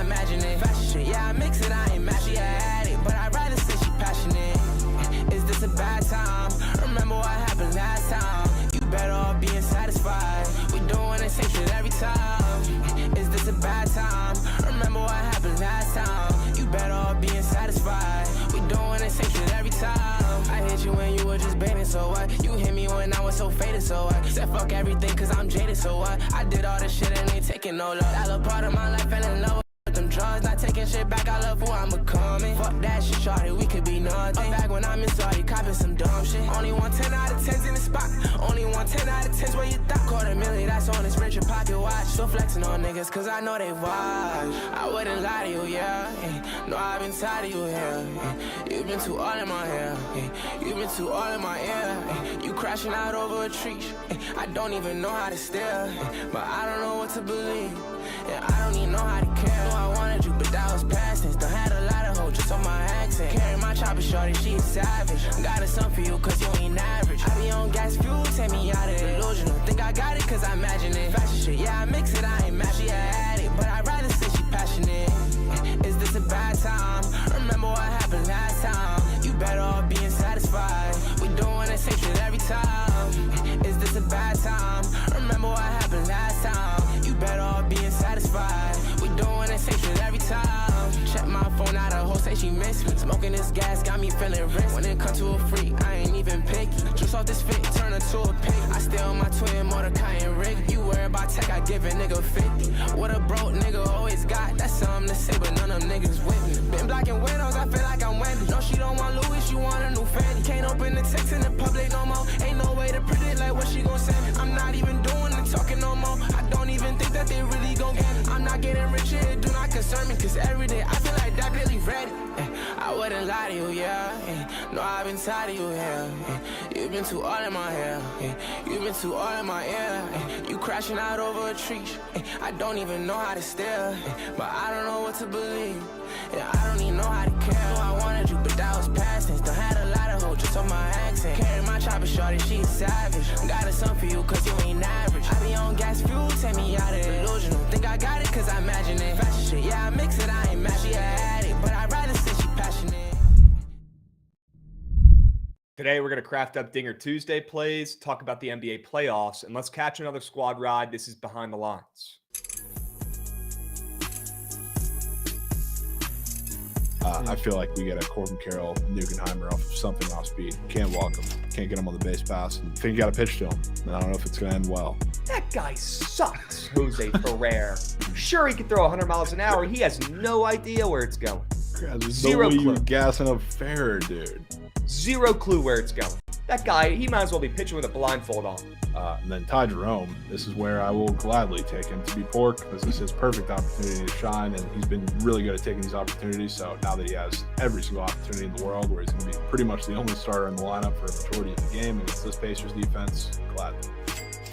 imagine it. Fashion shit, yeah, I mix it, I ain't mad. She had it, but I'd rather say she passionate. Is this a bad time? Remember what happened last time. You better off being satisfied. We doing the same shit every time. Is this a bad time? Remember what happened last time. You better off being satisfied. We doing the same shit every time. I hit you when you were just baiting, so what? You hit me when I was so faded, so what? Said fuck everything cause I'm jaded, so what? I did all this shit and ain't taking no love. That little part of my life fell in love with them drugs. Not taking shit back, I love who I'm becoming. Fuck that shit, shorty, we could be nothing. I'm back when I'm in Saudi, copping some dumb shit. Only 1 10 out of 10's in the spot. Only 1 10 out of 10's where you thought. $250,000, that's on this Richard pocket watch. Still flexing on niggas cause I know they watch. I wouldn't lie to you, yeah. No, I've been tired of you here. You've been too all in my hair. You've been too all in my ear. You crashing out over a tree. I don't even know how to stare. But I don't know what to believe. Yeah, I don't even know how to care. No, I wanted you, but that was past tense. Done had a lot of hoes just on my accent. Carry my chopper shorty, she is savage. Got a son for you, cause you ain't average. I be on gas fuel, take me out of delusional. Think I got it, cause I imagine it. Fashion shit, yeah, I mix it, I ain't mad. She had it, but I'd rather say she passionate. Is this a bad time? Remember what happened last time. You better off being satisfied. We doing the same shit every time. Is this a bad time? Remember what happened last time. You better off being satisfied. We doing the same shit every time. Check my phone out, a hoe say she miss me. Smoking this gas got me feeling rich. When it comes to a freak, I ain't even picky. Just off this fit, turn her to a pig. I still my twin, Mordecai and Rick. You worry about tech, I give a nigga 50. What a broke nigga always got. That's something to say, but none of them niggas with me. Been blocking windows, I feel like I'm Wendy. No, she don't want Louis, she want a new Fendi. Can't open the text in the public no more. Ain't no way to predict like what she gon' send me. I'm not even doing the talking no more. I don't even think that they really gon' get it. I'm not getting rich, it do not concern me. Cause every day I feel like that really ready. I wouldn't lie to you, yeah. No, I've been tired of you, yeah. You've been too all in my hair. You've been too all in my ear. You crashing out over a tree. I don't even know how to stare. But I don't know what to believe. Yeah, I don't even know how to care. No, I wanted you, but that was past tense. Done had a lot of hoes just on my accent. Carry my chopper shorty, she is savage. Got a son for you, cause you ain't average. I be on gas fuel, take me out of delusional. Think I got it, cause I imagine it. Fashion shit, yeah, I mix it, I ain't mad. She had it, but I'd rather say she passionate. Today, we're going to craft up Dinger Tuesday plays, talk about the NBA playoffs, and let's catch another squad ride. This is Behind the Lines. I feel like we get a Corbin Carroll, Nugenheimer off of something off speed. Can't walk him. Can't get him on the base pass. I think you got to pitch to him. And I don't know if it's going to end well. That guy sucks, Jose Ferrer. Sure, he can throw 100 miles an hour. He has no idea where it's going. There's Zero no way clue. you gassing up Ferrer, dude. Zero clue where it's going. That guy, he might as well be pitching with a blindfold on. And then Ty Jerome, this is where I will gladly take him to be pork. This is his perfect opportunity to shine, and he's been really good at taking these opportunities. So now that he has every single opportunity in the world where he's going to be pretty much the only starter in the lineup for a majority of the game against this Pacers defense, gladly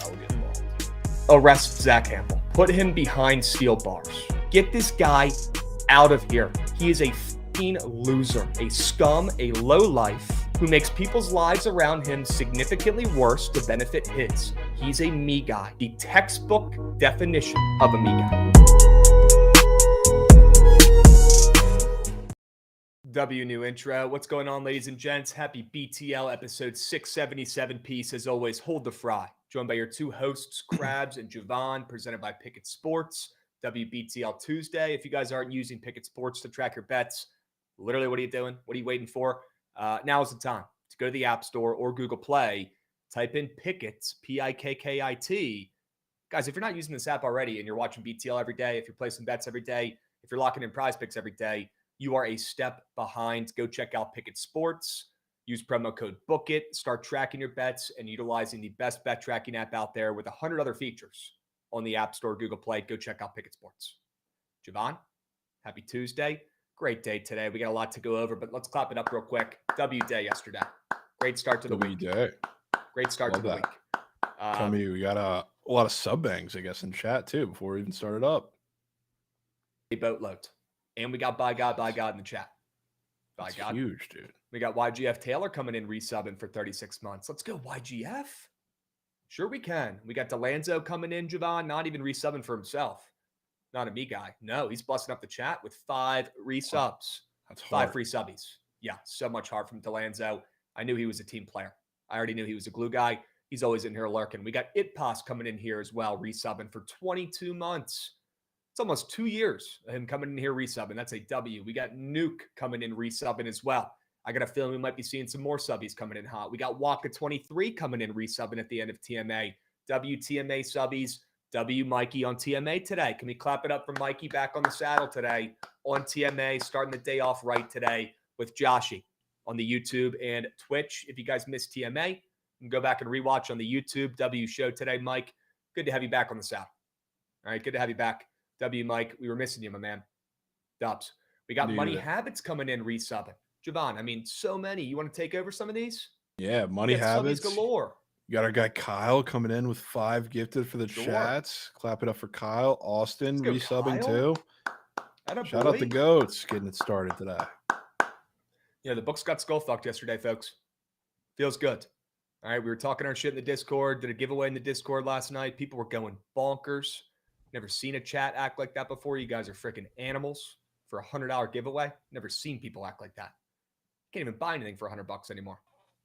I will get involved. Arrest Zach Campbell. Put him behind steel bars. Get this guy out of here. He is a f***ing loser, a scum, a lowlife who makes people's lives around him significantly worse to benefit his. He's a me guy, the textbook definition of a me guy. W new intro. What's going on, ladies and gents? Happy BTL episode 677 piece. As always, hold the fry. Joined by your two hosts, Krabs and Jovan, presented by Bookit Sports. WBTL Tuesday. If you guys aren't using Bookit Sports to track your bets, literally, what are you doing? What are you waiting for? Now is the time to go to the App Store or Google Play, type in Pickit, Pikkit. Guys, if you're not using this app already and you're watching BTL every day, if you're placing bets every day, if you're locking in prize picks every day, you are a step behind. Go check out Bookit Sports. Use promo code Bookit. Start tracking your bets and utilizing the best bet tracking app out there with 100 other features on the App Store, Google Play. Go check out Bookit Sports. Jovan, happy Tuesday. Great day today. We got a lot to go over, but let's clap it up real quick. W day yesterday. Great start to the week. Day. Great start Love to the that. week. Tell me, we got a lot of sub bangs, I guess, in chat too before we even started up. A boatload. And we got by God in the chat. By That's God. huge, dude. We got YGF Taylor coming in resubbing for 36 months. Let's go, YGF. Sure we can. We got Delanzo coming in, Jovan, not even resubbing for himself. not a me guy. No, he's busting up the chat with 5 resubs. That's 5 hard. free subbies. Yeah, so much hard from Delanzo. I knew he was a team player. I already knew he was a glue guy. He's always in here lurking. We got Itpas coming in here as well, resubbing for 22 months. It's almost 2 years of him coming in here resubbing. That's a W. We got Nuke coming in resubbing as well. I got a feeling we might be seeing some more subbies coming in hot. We got Waka23 coming in resubbing at the end of TMA. WTMA subbies. W Mikey on TMA today. Can we clap it up for Mikey back on the saddle today on TMA, starting the day off right today with Joshy on the YouTube and Twitch. If you guys missed TMA, you can go back and rewatch on the YouTube. W show today, Mike. Good to have you back on the saddle. All right, good to have you back. W, Mike, we were missing you, my man. Dubs. We got Money Habits coming in resubbing. Jovan, I mean, so many. You want to take over some of these? Yeah, Money Habits galore. You got our guy Kyle coming in with 5 gifted for the chats. Clap it up for Kyle. Austin resubbing too. Shout out the goats getting it started today. Yeah, the books got skull fucked yesterday, folks. Feels good. All right, we were talking our shit in the Discord. Did a giveaway in the Discord last night. People were going bonkers. Never seen a chat act like that before. You guys are freaking animals for a $100 giveaway. Never seen people act like that. Can't even buy anything for $100 anymore,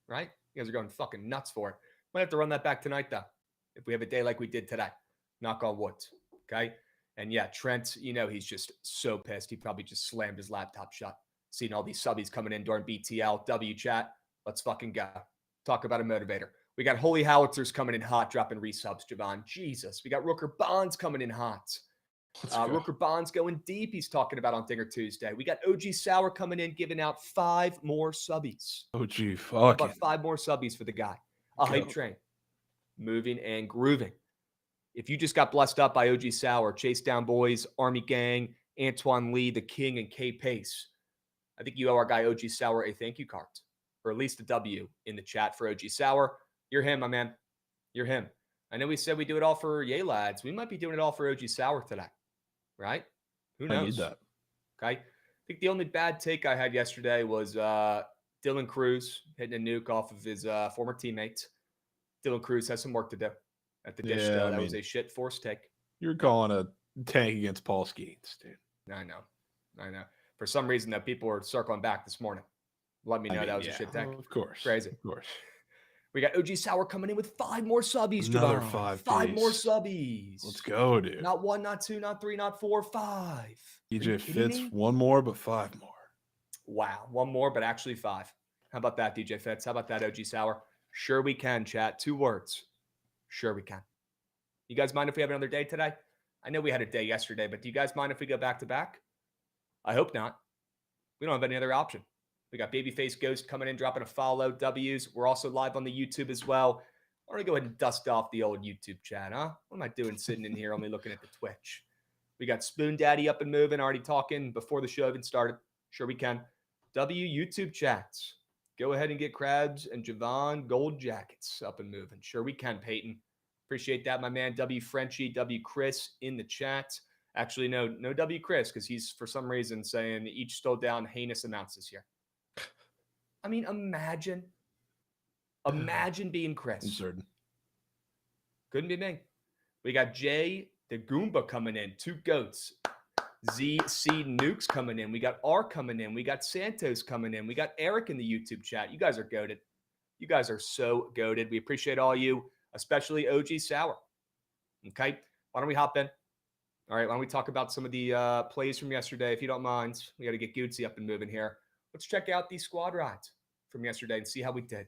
right? You guys are going fucking nuts for it. Might have to run that back tonight, though, if we have a day like we did today. Knock on wood, okay? And yeah, Trent, you know, he's just so pissed. He probably just slammed his laptop shut. Seeing all these subbies coming in during BTL, W chat. Let's fucking go. Talk about a motivator. We got Holy Howitzers coming in hot, dropping resubs, Jovan. Jesus. We got Rooker Bonds coming in hot. Rooker Bonds going deep, he's talking about on Dinger Tuesday. We got OG Sour coming in, giving out 5 more subbies. OG, fuck about 5 more subbies for the guy. A hype train. Moving and grooving. If you just got blessed up by OG Sour, Chase Down Boys, Army Gang, Antoine Lee, The King, and K Pace, I think you owe our guy OG Sour a thank you card, or at least a W in the chat for OG Sour. You're him, my man. You're him. I know we said we do it all for Yay Lads. We might be doing it all for OG Sour today, right? Who knows? I need that. Okay. I think the only bad take I had yesterday was Dylan Cruz hitting a nuke off of his former teammate. Dylan Cruz has some work to do at the dish, though. That was a shit force take. You're calling a tank against Paul Skeets, dude. I know. For some reason, that people were circling back this morning. Let me know that was a shit take. Of course. Crazy. Of course. We got OG Sour coming in with 5 more subbies, Another Jovan. 5 5 more subbies. Let's go, dude. Not 1, not 2, not 3, not 4, 5. DJ Fitz, 1 more, but 5 more. Wow. 1 more, but actually 5. How about that, DJ Fitz? How about that, OG Sour? Sure we can, chat. 2 words. Sure we can. You guys mind if we have another day today? I know we had a day yesterday, but do you guys mind if we go back to back? I hope not. We don't have any other option. We got Babyface Ghost coming in, dropping a follow. W's. We're also live on the YouTube as well. I want to go ahead and dust off the old YouTube chat, huh? What am I doing sitting in here only looking at the Twitch? We got Spoon Daddy up and moving, already talking before the show even started. Sure we can. W YouTube chats. Go ahead and get Krabs and Jovan gold jackets up and moving. Sure we can, Peyton. Appreciate that, my man. W Frenchie, W Chris in the chat. Actually, no W Chris, because he's for some reason saying each stole down heinous amounts this year. I mean, imagine being Chris. I'm certain. Couldn't be me. We got Jay the Goomba coming in. 2 goats. ZC Nukes coming in. We got R coming in. We got Santos coming in. We got Eric in the YouTube chat. You guys are goated. You guys are so goated. We appreciate all you, especially OG Sour. Okay, why don't we hop in? All right, why don't we talk about some of the plays from yesterday, if you don't mind. We got to get Goodsy up and moving here. Let's check out these squad rides from yesterday and see how we did.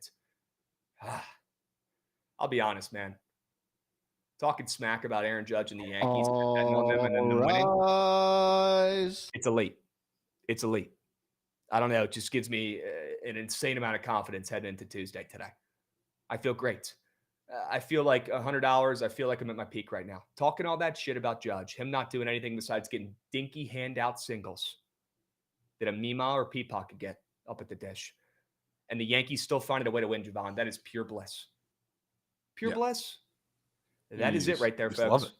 I'll be honest, man. Talking smack about Aaron Judge and the Yankees. It's elite. It's elite. I don't know. It just gives me an insane amount of confidence heading into Tuesday today. I feel great. I feel like $100. I feel like I'm at my peak right now. Talking all that shit about Judge, him not doing anything besides getting dinky handout singles that a Mima or Peepaw could get up at the dish. And the Yankees still finding a way to win, Jovan. That is pure bliss. Pure bliss. That is it right there, folks. Love it.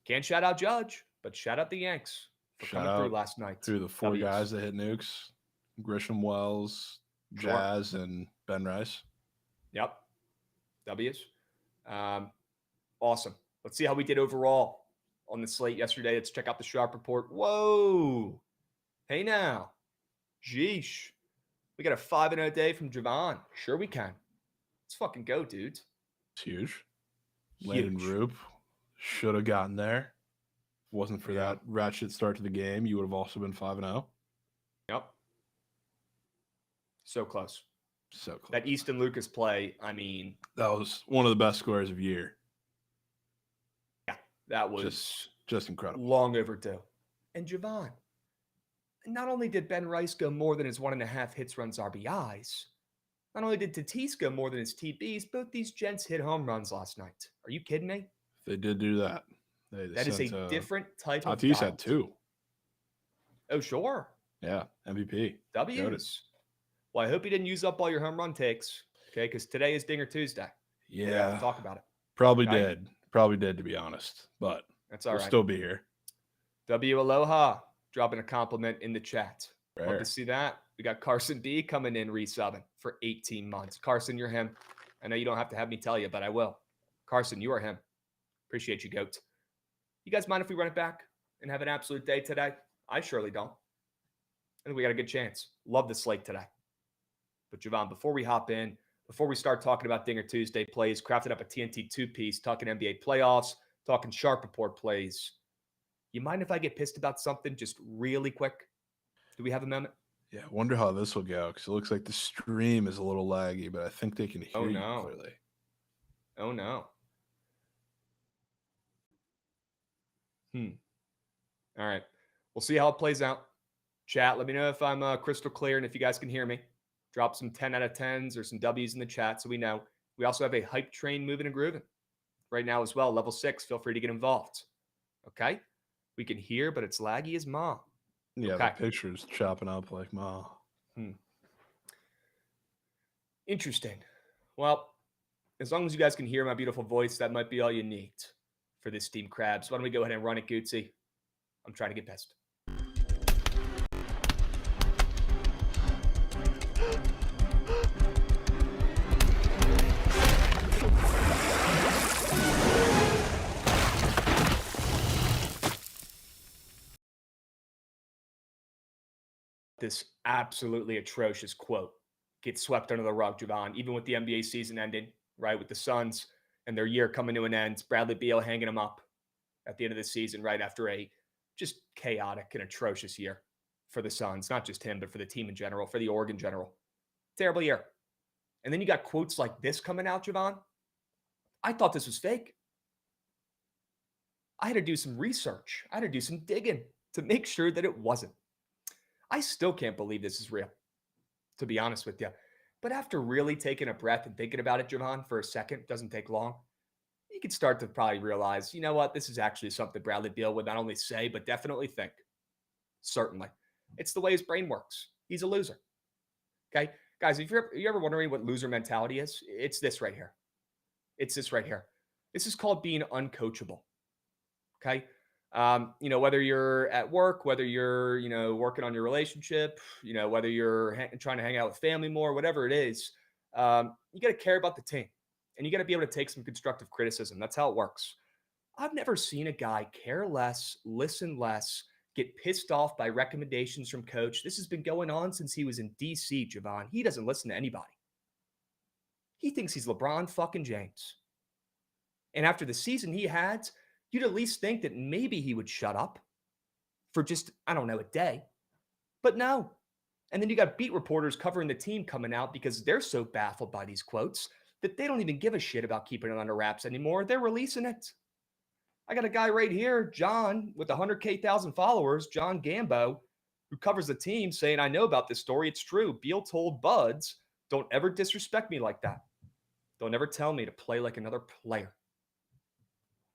Can't shout out Judge, but shout out the Yanks for coming through last night. Through the 4 guys that hit nukes. Grisham Wells, Jazz, and Ben Rice. Yep. W's. Awesome. Let's see how we did overall on the slate yesterday. Let's check out the Sharp Report. Whoa. Hey now. Jeesh. We got a 5-0 day from Jovan. Sure we can. Let's fucking go, dudes. It's huge. Landon Huge. Roop should have gotten there. If it wasn't for that ratchet start to the game, you would have also been 5-0. Yep. So close. So close. That Easton Lucas play, I mean. That was one of the best scores of the year. Yeah, that was just incredible. Long overdue. And Jovan. Not only did Ben Rice go more than his 1.5 hits, runs, RBIs, not only did Tatis go more than his TBs, both these gents hit home runs last night. Are you kidding me? They did do that. That is a different type of Tatis had 2. Oh, sure. Yeah, MVP. W's. Well, I hope you didn't use up all your home run takes, okay? Because today is Dinger Tuesday. Yeah. We have to talk about it. Probably did, to be honest. But that's all we'll right. Still be here. W Aloha, dropping a compliment in the chat. Rare. Love to see that. We got Carson B coming in resubbing for 18 months. Carson, you're him. I know you don't have to have me tell you, but I will. Carson, you are him. Appreciate you, GOAT. You guys mind if we run it back and have an absolute day today? I surely don't. I think we got a good chance. Love the slate today. But Jovan, before we hop in, before we start talking about Dinger Tuesday plays, crafted up a TNT 2-piece, talking NBA playoffs, talking Sharp Report plays. You mind if I get pissed about something just really quick? Do we have a moment? Yeah, I wonder how this will go because it looks like the stream is a little laggy, but I think they can hear you clearly. Oh, no. All right. We'll see how it plays out. Chat, let me know if I'm crystal clear and if you guys can hear me. Drop some 10 out of 10s or some W's in the chat so we know. We also have a hype train moving and grooving right now as well. Level 6, feel free to get involved. Okay? We can hear, but it's laggy as ma. Yeah, okay. The picture's chopping up like ma. Interesting. Well, as long as you guys can hear my beautiful voice, that might be all you need for this Team Krabs. Why don't we go ahead and run it, Gootsy? I'm trying to get pissed. This absolutely atrocious quote gets swept under the rug, Jovan, even with the NBA season ending, right? With the Suns and their year coming to an end, Bradley Beal hanging them up at the end of the season, right after a just chaotic and atrocious year for the Suns. Not just him, but for the team in general, for the org in general. Terrible year. And then you got quotes like this coming out, Jovan. I thought this was fake. I had to do some research. I had to do some digging to make sure that it wasn't. I still can't believe this is real, to be honest with you. But after really taking a breath and thinking about it, Jovan, for a second, doesn't take long, you can start to probably realize, you know what, this is actually something Bradley Beal would not only say, but definitely think. Certainly. It's the way his brain works. He's a loser. Okay? Guys, if you're ever wondering what loser mentality is, it's this right here. It's this right here. This is called being uncoachable. Okay? Whether you're at work, whether you're, working on your relationship, whether you're trying to hang out with family more, whatever it is, you got to care about the team and you got to be able to take some constructive criticism. That's how it works. I've never seen a guy care less, listen less, get pissed off by recommendations from coach. This has been going on since he was in DC, Jovan. He doesn't listen to anybody. He thinks he's LeBron fucking James. And after the season he had, you'd at least think that maybe he would shut up for just, I don't know, a day. But no. And then you got beat reporters covering the team coming out because they're so baffled by these quotes that they don't even give a shit about keeping it under wraps anymore. They're releasing it. I got a guy right here, John, with 100,000 followers, John Gambo, who covers the team, saying, I know about this story. It's true. Beal told Buds, don't ever disrespect me like that. Don't ever tell me to play like another player.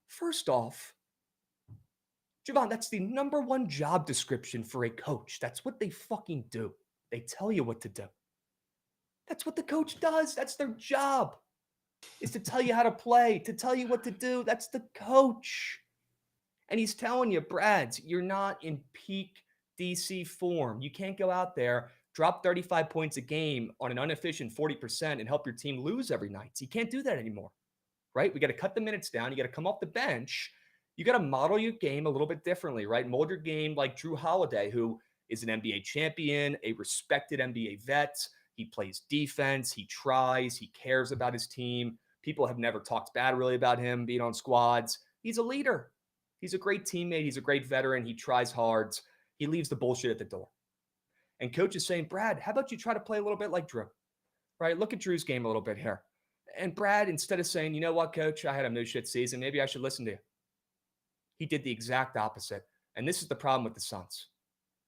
First off, Jovan, that's the number one job description for a coach. That's what they fucking do. They tell you what to do. That's what the coach does. That's their job, is to tell you how to play, to tell you what to do. That's the coach. And he's telling you, Brads, you're not in peak DC form. You can't go out there, drop 35 points a game on an inefficient 40% and help your team lose every night. You can't do that anymore. Right? We got to cut the minutes down. You got to come off the bench You got to model your game a little bit differently, right? Mold your game like Drew Holiday, who is an NBA champion, a respected NBA vet. He plays defense. He tries. He cares about his team. People have never talked bad really about him being on squads. He's a leader. He's a great teammate. He's a great veteran. He tries hard. He leaves the bullshit at the door. And coach is saying, Brad, how about you try to play a little bit like Drew, right? Look at Drew's game a little bit here. And Brad, instead of saying, you know what, coach, I had a no shit season. Maybe I should listen to you. He did the exact opposite. And this is the problem with the Suns.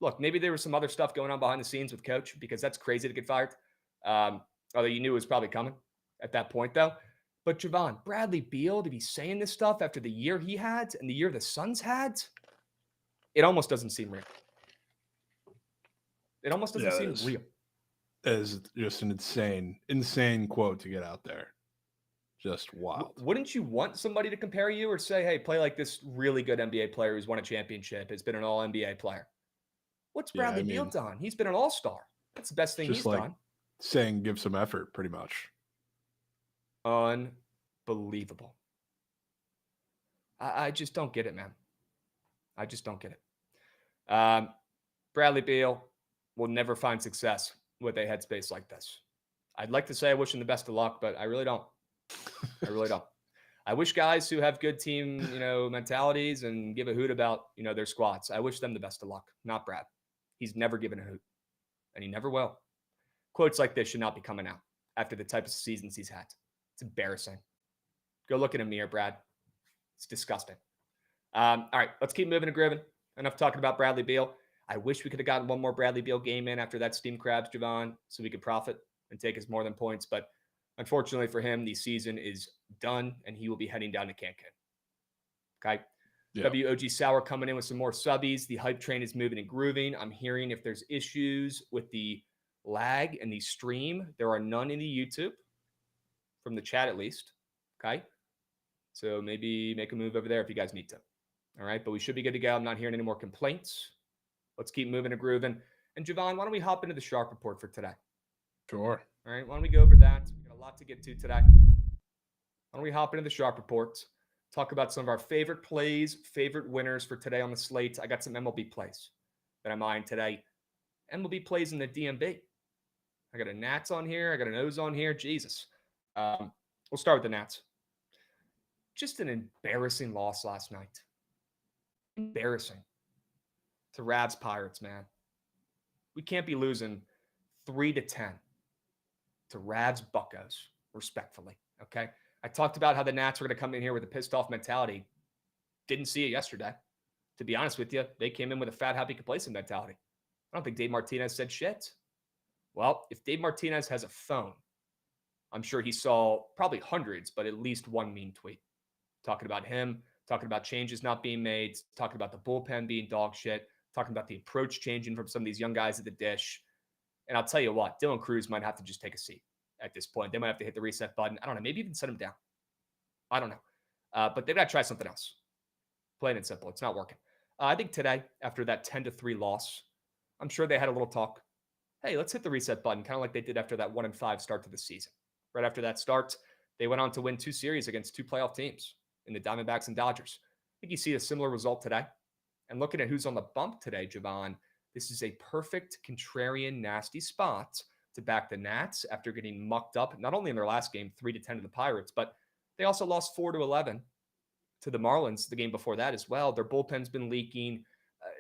Look, maybe there was some other stuff going on behind the scenes with coach because that's crazy to get fired. Although you knew it was probably coming at that point, though. But Jovan, Bradley Beal, to be saying this stuff after the year he had and the year the Suns had, it almost doesn't seem real. It almost doesn't seem real. That is just an insane quote to get out there. Just wild. Wouldn't you want somebody to compare you or say, hey, play like this really good NBA player who's won a championship, has been an all-NBA player? What's Bradley Beal done? He's been an all-star. That's the best thing he's done. Saying give some effort, pretty much. Unbelievable. I just don't get it, man. I just don't get it. Bradley Beal will never find success with a headspace like this. I'd like to say I wish him the best of luck, but I really don't. I really don't. I wish guys who have good team, mentalities and give a hoot about, their squads. I wish them the best of luck, not Brad. He's never given a hoot, and he never will. Quotes like this should not be coming out after the type of seasons he's had. It's embarrassing. Go look in a mirror, Brad. It's disgusting. All right, let's keep moving and grooving. Enough talking about Bradley Beal. I wish we could have gotten one more Bradley Beal game in after that steamed Krabs Jovan so we could profit and take us more than points. But unfortunately for him, the season is done, and he will be heading down to Cancun. Okay? Yeah. WOG Sour coming in with some more subbies. The hype train is moving and grooving. I'm hearing if there's issues with the lag and the stream, there are none in the YouTube, from the chat at least. Okay? So maybe make a move over there if you guys need to. All right? But we should be good to go. I'm not hearing any more complaints. Let's keep moving and grooving. And Jovan, why don't we hop into the Shark Report for today? Sure. All right, why don't we go over that? We've got a lot to get to today. Why don't we hop into the Shark Report, talk about some of our favorite plays, favorite winners for today on the slate. I got some MLB plays that I'm eyeing today. MLB plays in the DMV. I got a Nats on here. I got an O's on here. Jesus. We'll start with the Nats. Just an embarrassing loss last night. Embarrassing. To Rabs Pirates, man. We can't be losing 3-10 to Rabs Buccos, respectfully. Okay. I talked about how the Nats were going to come in here with a pissed off mentality. Didn't see it yesterday. To be honest with you, they came in with a fat, happy, complacent mentality. I don't think Dave Martinez said shit. Well, if Dave Martinez has a phone, I'm sure he saw probably hundreds, but at least one mean tweet talking about him, talking about changes not being made, talking about the bullpen being dog shit, talking about the approach changing from some of these young guys at the dish. And I'll tell you what, Dylan Cruz might have to just take a seat at this point. They might have to hit the reset button. I don't know. Maybe even set him down. I don't know. But they've got to try something else. Plain and simple. It's not working. I think today, after that 10-3 loss, I'm sure they had a little talk. Hey, let's hit the reset button, kind of like they did after that 1-5 start to the season. Right after that start, they went on to win 2 series against 2 playoff teams in the Diamondbacks and Dodgers. I think you see a similar result today. And looking at who's on the bump today, Jovan, this is a perfect contrarian, nasty spot to back the Nats after getting mucked up, not only in their last game, 3-10 to the Pirates, but they also lost 4-11 to the Marlins the game before that as well. Their bullpen's been leaking.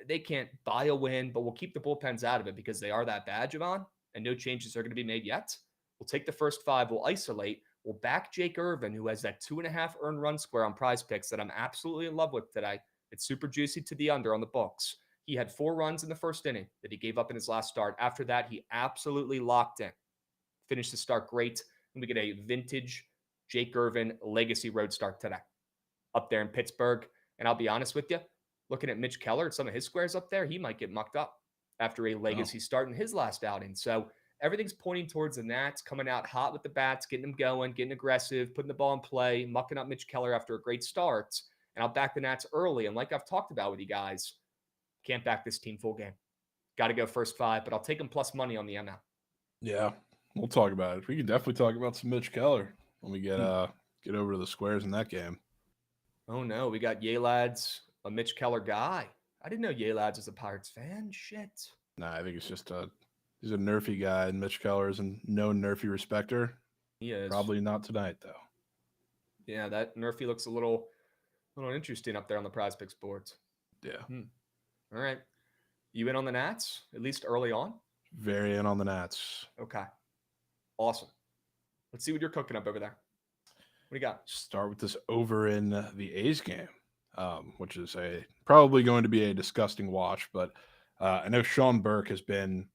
They can't buy a win, but we'll keep the bullpens out of it because they are that bad, Jovan, and no changes are going to be made yet. We'll take the first 5. We'll isolate. We'll back Jake Irvin, who has that 2.5 earned run square on Prize Picks that I'm absolutely in love with today. It's super juicy to the under on the books. He had 4 runs in the first inning that he gave up in his last start. After that, he absolutely locked in. Finished the start great, and we get a vintage Jake Irvin legacy road start today up there in Pittsburgh. And I'll be honest with you, looking at Mitch Keller and some of his squares up there, he might get mucked up after a legacy start in his last outing. So everything's pointing towards the Nats coming out hot with the bats, getting them going, getting aggressive, putting the ball in play, mucking up Mitch Keller after a great start. And I'll back the Nats early. And like I've talked about with you guys, can't back this team full game. Got to go first 5, but I'll take them plus money on the ML. Yeah, we'll talk about it. We can definitely talk about some Mitch Keller when we get over to the squares in that game. Oh no, we got Yay Lads, a Mitch Keller guy. I didn't know Yay Lads was a Pirates fan. Shit. Nah, I think it's just he's a nerfy guy, and Mitch Keller is a no nerfy respecter. He is. Probably not tonight though. Yeah, that Nerfy looks a little interesting up there on the Prize Picks boards. Yeah. All right. You in on the Nats, at least early on? Very in on the Nats. Okay. Awesome. Let's see what you're cooking up over there. What do you got? Start with this over in the A's game, which is probably going to be a disgusting watch. But I know Sean Burke has been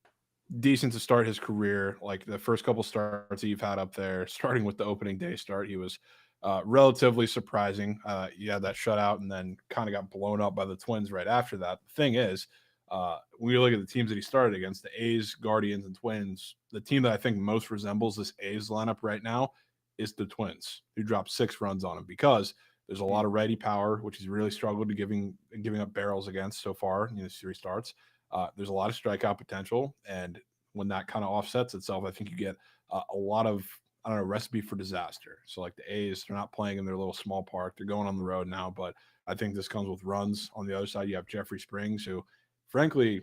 decent to start his career. Like the first couple starts that you've had up there, starting with the opening day start, he was relatively surprising. He had that shutout and then kind of got blown up by the Twins right after that. The thing is, when you look at the teams that he started against, the A's, Guardians, and Twins, the team that I think most resembles this A's lineup right now is the Twins, who dropped 6 runs on him because there's a lot of righty power, which he's really struggled to giving up barrels against so far in the series starts. There's a lot of strikeout potential, and when that kind of offsets itself, I think you get a lot of, I don't know, recipe for disaster. So like the A's, they're not playing in their little small park. They're going on the road now, but I think this comes with runs. On the other side, you have Jeffrey Springs, who, frankly,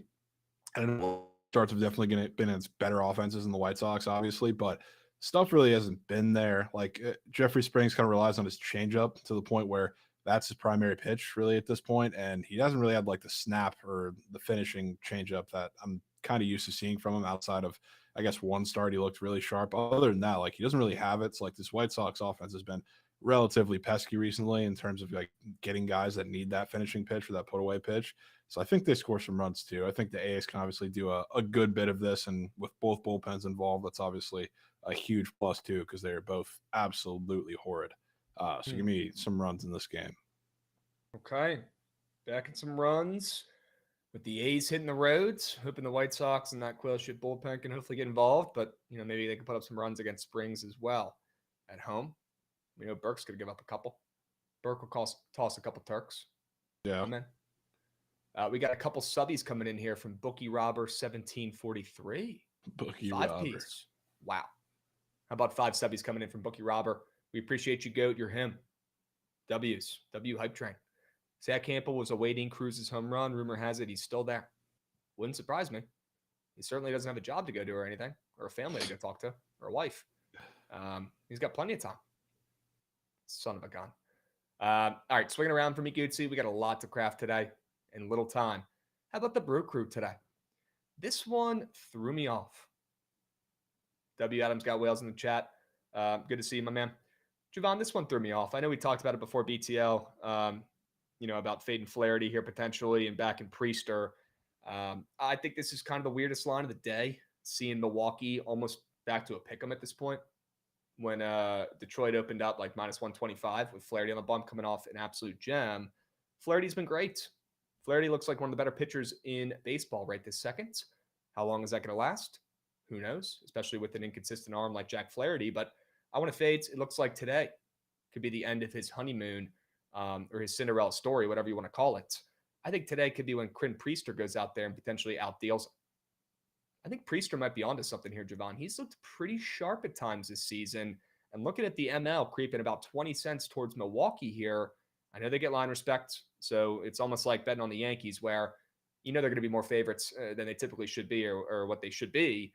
I don't know, starts have definitely been its better offenses in the White Sox, obviously, but stuff really hasn't been there. Like Jeffrey Springs kind of relies on his changeup to the point where that's his primary pitch really at this point, and he hasn't really had like the snap or the finishing changeup that I'm kind of used to seeing from him outside of, I guess, one start. He looked really sharp. Other than that, like he doesn't really have it. So like this White Sox offense has been relatively pesky recently in terms of like getting guys that need that finishing pitch or that put away pitch. So I think they score some runs too. I think the A's can obviously do a good bit of this, and with both bullpens involved, that's obviously a huge plus too, because they're both absolutely horrid. So give me some runs in this game. Okay. Back in some runs with the A's hitting the roads, hoping the White Sox and that Quail Shit bullpen can hopefully get involved, but maybe they can put up some runs against Springs as well at home. We know Burke's going to give up a couple. Burke will toss a couple Turks. Yeah. Amen. We got a couple subbies coming in here from Bookie Robber 1743. Bookie 5 Robber. piece. Wow. How about 5 subbies coming in from Bookie Robber? We appreciate you, Goat. You're him. W's. W Hype Train. Zach Campbell was awaiting Cruz's home run. Rumor has it he's still there. Wouldn't surprise me. He certainly doesn't have a job to go to or anything, or a family to go talk to, or a wife. He's got plenty of time. Son of a gun. All right, swinging around for me, Gucci. We got a lot to craft today and little time. How about the Brew Crew today? This one threw me off. W. Adams got whales in the chat. Good to see you, my man. Jovan, this one threw me off. I know we talked about it before BTL, about Fade and Flaherty here potentially and back in Priester. I think this is kind of the weirdest line of the day, seeing Milwaukee almost back to a pick'em at this point when Detroit opened up like minus 125 with Flaherty on the bump coming off an absolute gem. Flaherty's been great. Flaherty looks like one of the better pitchers in baseball right this second. How long is that going to last? Who knows, especially with an inconsistent arm like Jack Flaherty. But I want to fade. It looks like today could be the end of his honeymoon or his Cinderella story, whatever you want to call it. I think today could be when Quinn Priester goes out there and potentially outdeals him. I think Priester might be onto something here, Jovan. He's looked pretty sharp at times this season. And looking at the ML creeping about 20 cents towards Milwaukee here, I know they get line respect. So it's almost like betting on the Yankees where they're going to be more favorites than they typically should be or what they should be.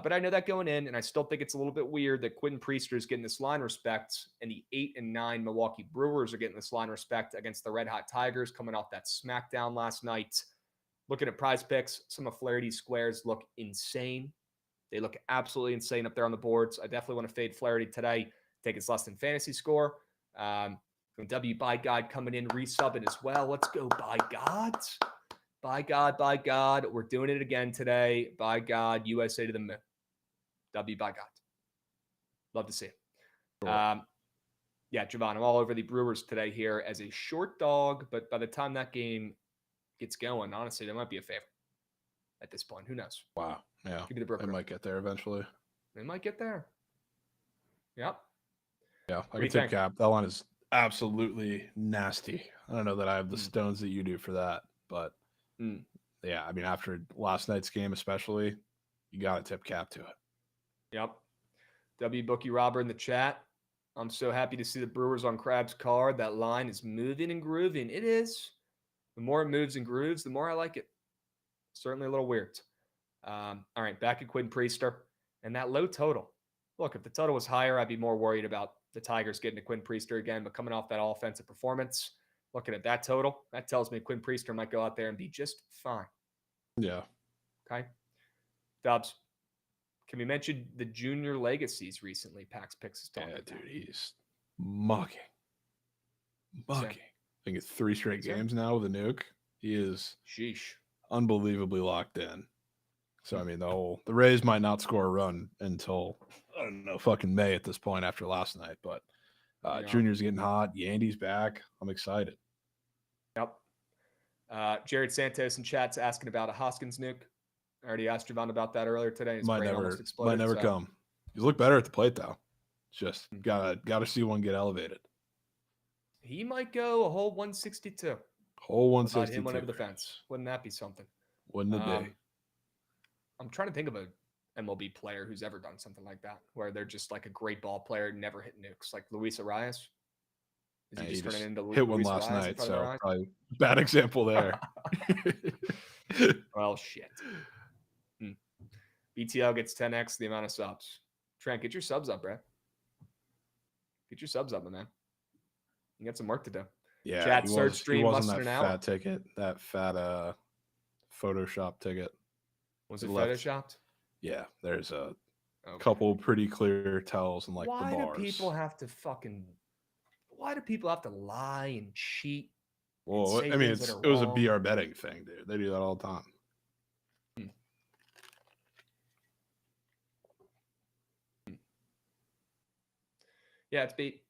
But I know that going in, and I still think it's a little bit weird that Quentin Priester is getting this line respect, and the 8 and 9 Milwaukee Brewers are getting this line respect against the Red Hot Tigers coming off that smackdown last night. Looking at Prize Picks, some of Flaherty's squares look insane. They look absolutely insane up there on the boards. I definitely want to fade Flaherty today. Take his less than fantasy score. W by God coming in, resubbing as well. Let's go by God. By God, by God. We're doing it again today. By God, USA to the moon. W by God. Love to see it. Sure. Yeah, Jovan, I'm all over the Brewers today here as a short dog, but by the time that game gets going, honestly, they might be a favorite at this point. Who knows? Wow. Yeah. Give me the Brooklyn. They might get there eventually. They might get there. Yep. Yeah. What I do you can tip think? cap. That line is absolutely nasty. I don't know that I have the stones that you do for that, but yeah, I mean, after last night's game, especially, you got to tip cap to it. Yep. W Bookie Robber in the chat. I'm so happy to see the Brewers on Krabs card. That line is moving and grooving. It is. The more it moves and grooves, the more I like it. Certainly a little weird. All right, back at Quinn Priester. And that low total. Look, if the total was higher, I'd be more worried about the Tigers getting to Quinn Priester again. But coming off that offensive performance, looking at that total, that tells me Quinn Priester might go out there and be just fine. Yeah. Okay. Dubs, can we mention the junior legacies recently? Pax Picks is talking about. Dude, he's mucking. I think it's 3 straight games now with a nuke. He is unbelievably locked in. So, I mean, the Rays might not score a run until, I don't know, fucking May at this point after last night. But Junior's getting hot. Yandy's back. I'm excited. Yep. Jared Santos in chat's asking about a Hoskins nuke. I already asked Jovan about that earlier today. His brain almost exploded. Might never come. He's looked better at the plate, though. Just gotta see one get elevated. He might go a whole 162. Whole 162. Him went over the fence. Wouldn't that be something? Wouldn't it be? I'm trying to think of an MLB player who's ever done something like that, where they're just like a great ball player, never hit nukes, like Luis Arias. Is he just turning into hit one last night? So probably bad example there. Well, shit. BTL gets 10x the amount of subs. Trent, get your subs up, bro. Get your subs up, my man. You got some work to do. Yeah, chat search stream he wasn't less than that an hour. fat ticket, that fat Photoshop ticket. Was it photoshopped? Yeah, there's a couple pretty clear tells and like the bars. Why do people have to lie and cheat? Well, I mean, it was a BR betting thing, dude. They do that all the time. Yeah, it's beat.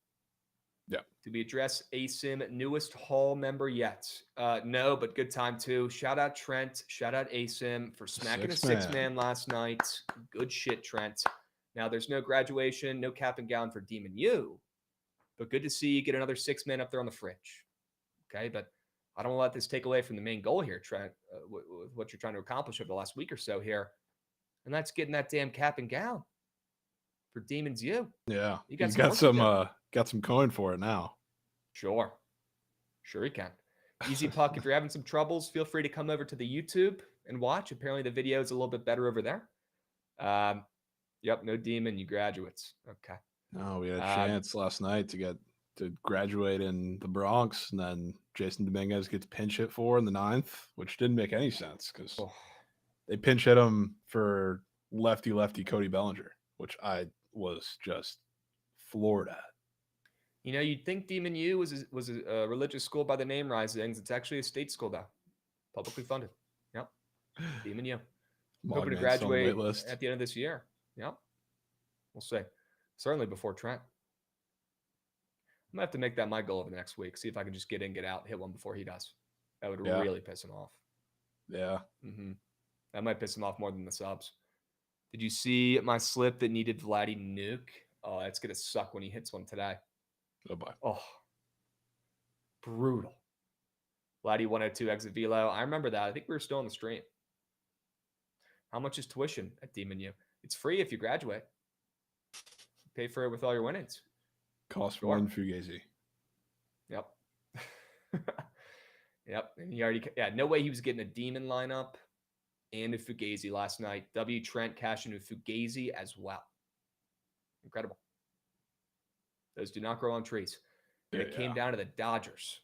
Yeah. Did we address ASIM newest Hall member yet? No, but good time too. Shout out Trent. Shout out ASIM for smacking a 6-man last night. Good shit, Trent. Now there's no graduation, no cap and gown for Demon U, but good to see you get another 6-man up there on the fridge. Okay, but I don't want to let this take away from the main goal here, Trent, what you're trying to accomplish over the last week or so here, and that's getting that damn cap and gown for Demons U. Yeah, you got some coin for it now. Sure you can. Easy Puck, if you're having some troubles, feel free to come over to the YouTube and watch. Apparently the video is a little bit better over there. Yep, no demon, you graduates. Okay. No, we had a chance last night to graduate in the Bronx, and then Jason Dominguez gets pinch hit for in the 9th, which didn't make any sense because they pinch hit him for lefty Cody Bellinger, which I was just floored at. You know, you'd think Demon U was a religious school by the name Risings. It's actually a state school though, publicly funded. Yep, Demon U. Hoping to graduate at the end of this year. Yep, we'll see. Certainly before Trent. I'm gonna have to make that my goal over the next week. See if I can just get in, get out, hit one before he does. That would really piss him off. Yeah. That might piss him off more than the subs. Did you see my slip that needed Vladdy nuke? Oh, that's gonna suck when he hits one today. Oh boy. Oh, brutal. Vladdy 102 exit velo. I remember that. I think we were still on the stream. How much is tuition at Demon U? It's free if you graduate. Pay for it with all your winnings. Cost one Fugazi. Yep. Yep. And he already, no way he was getting a demon lineup and a Fugazi last night. W. Trent cashing a Fugazi as well. Incredible. Those do not grow on trees. And it came down to the Dodgers.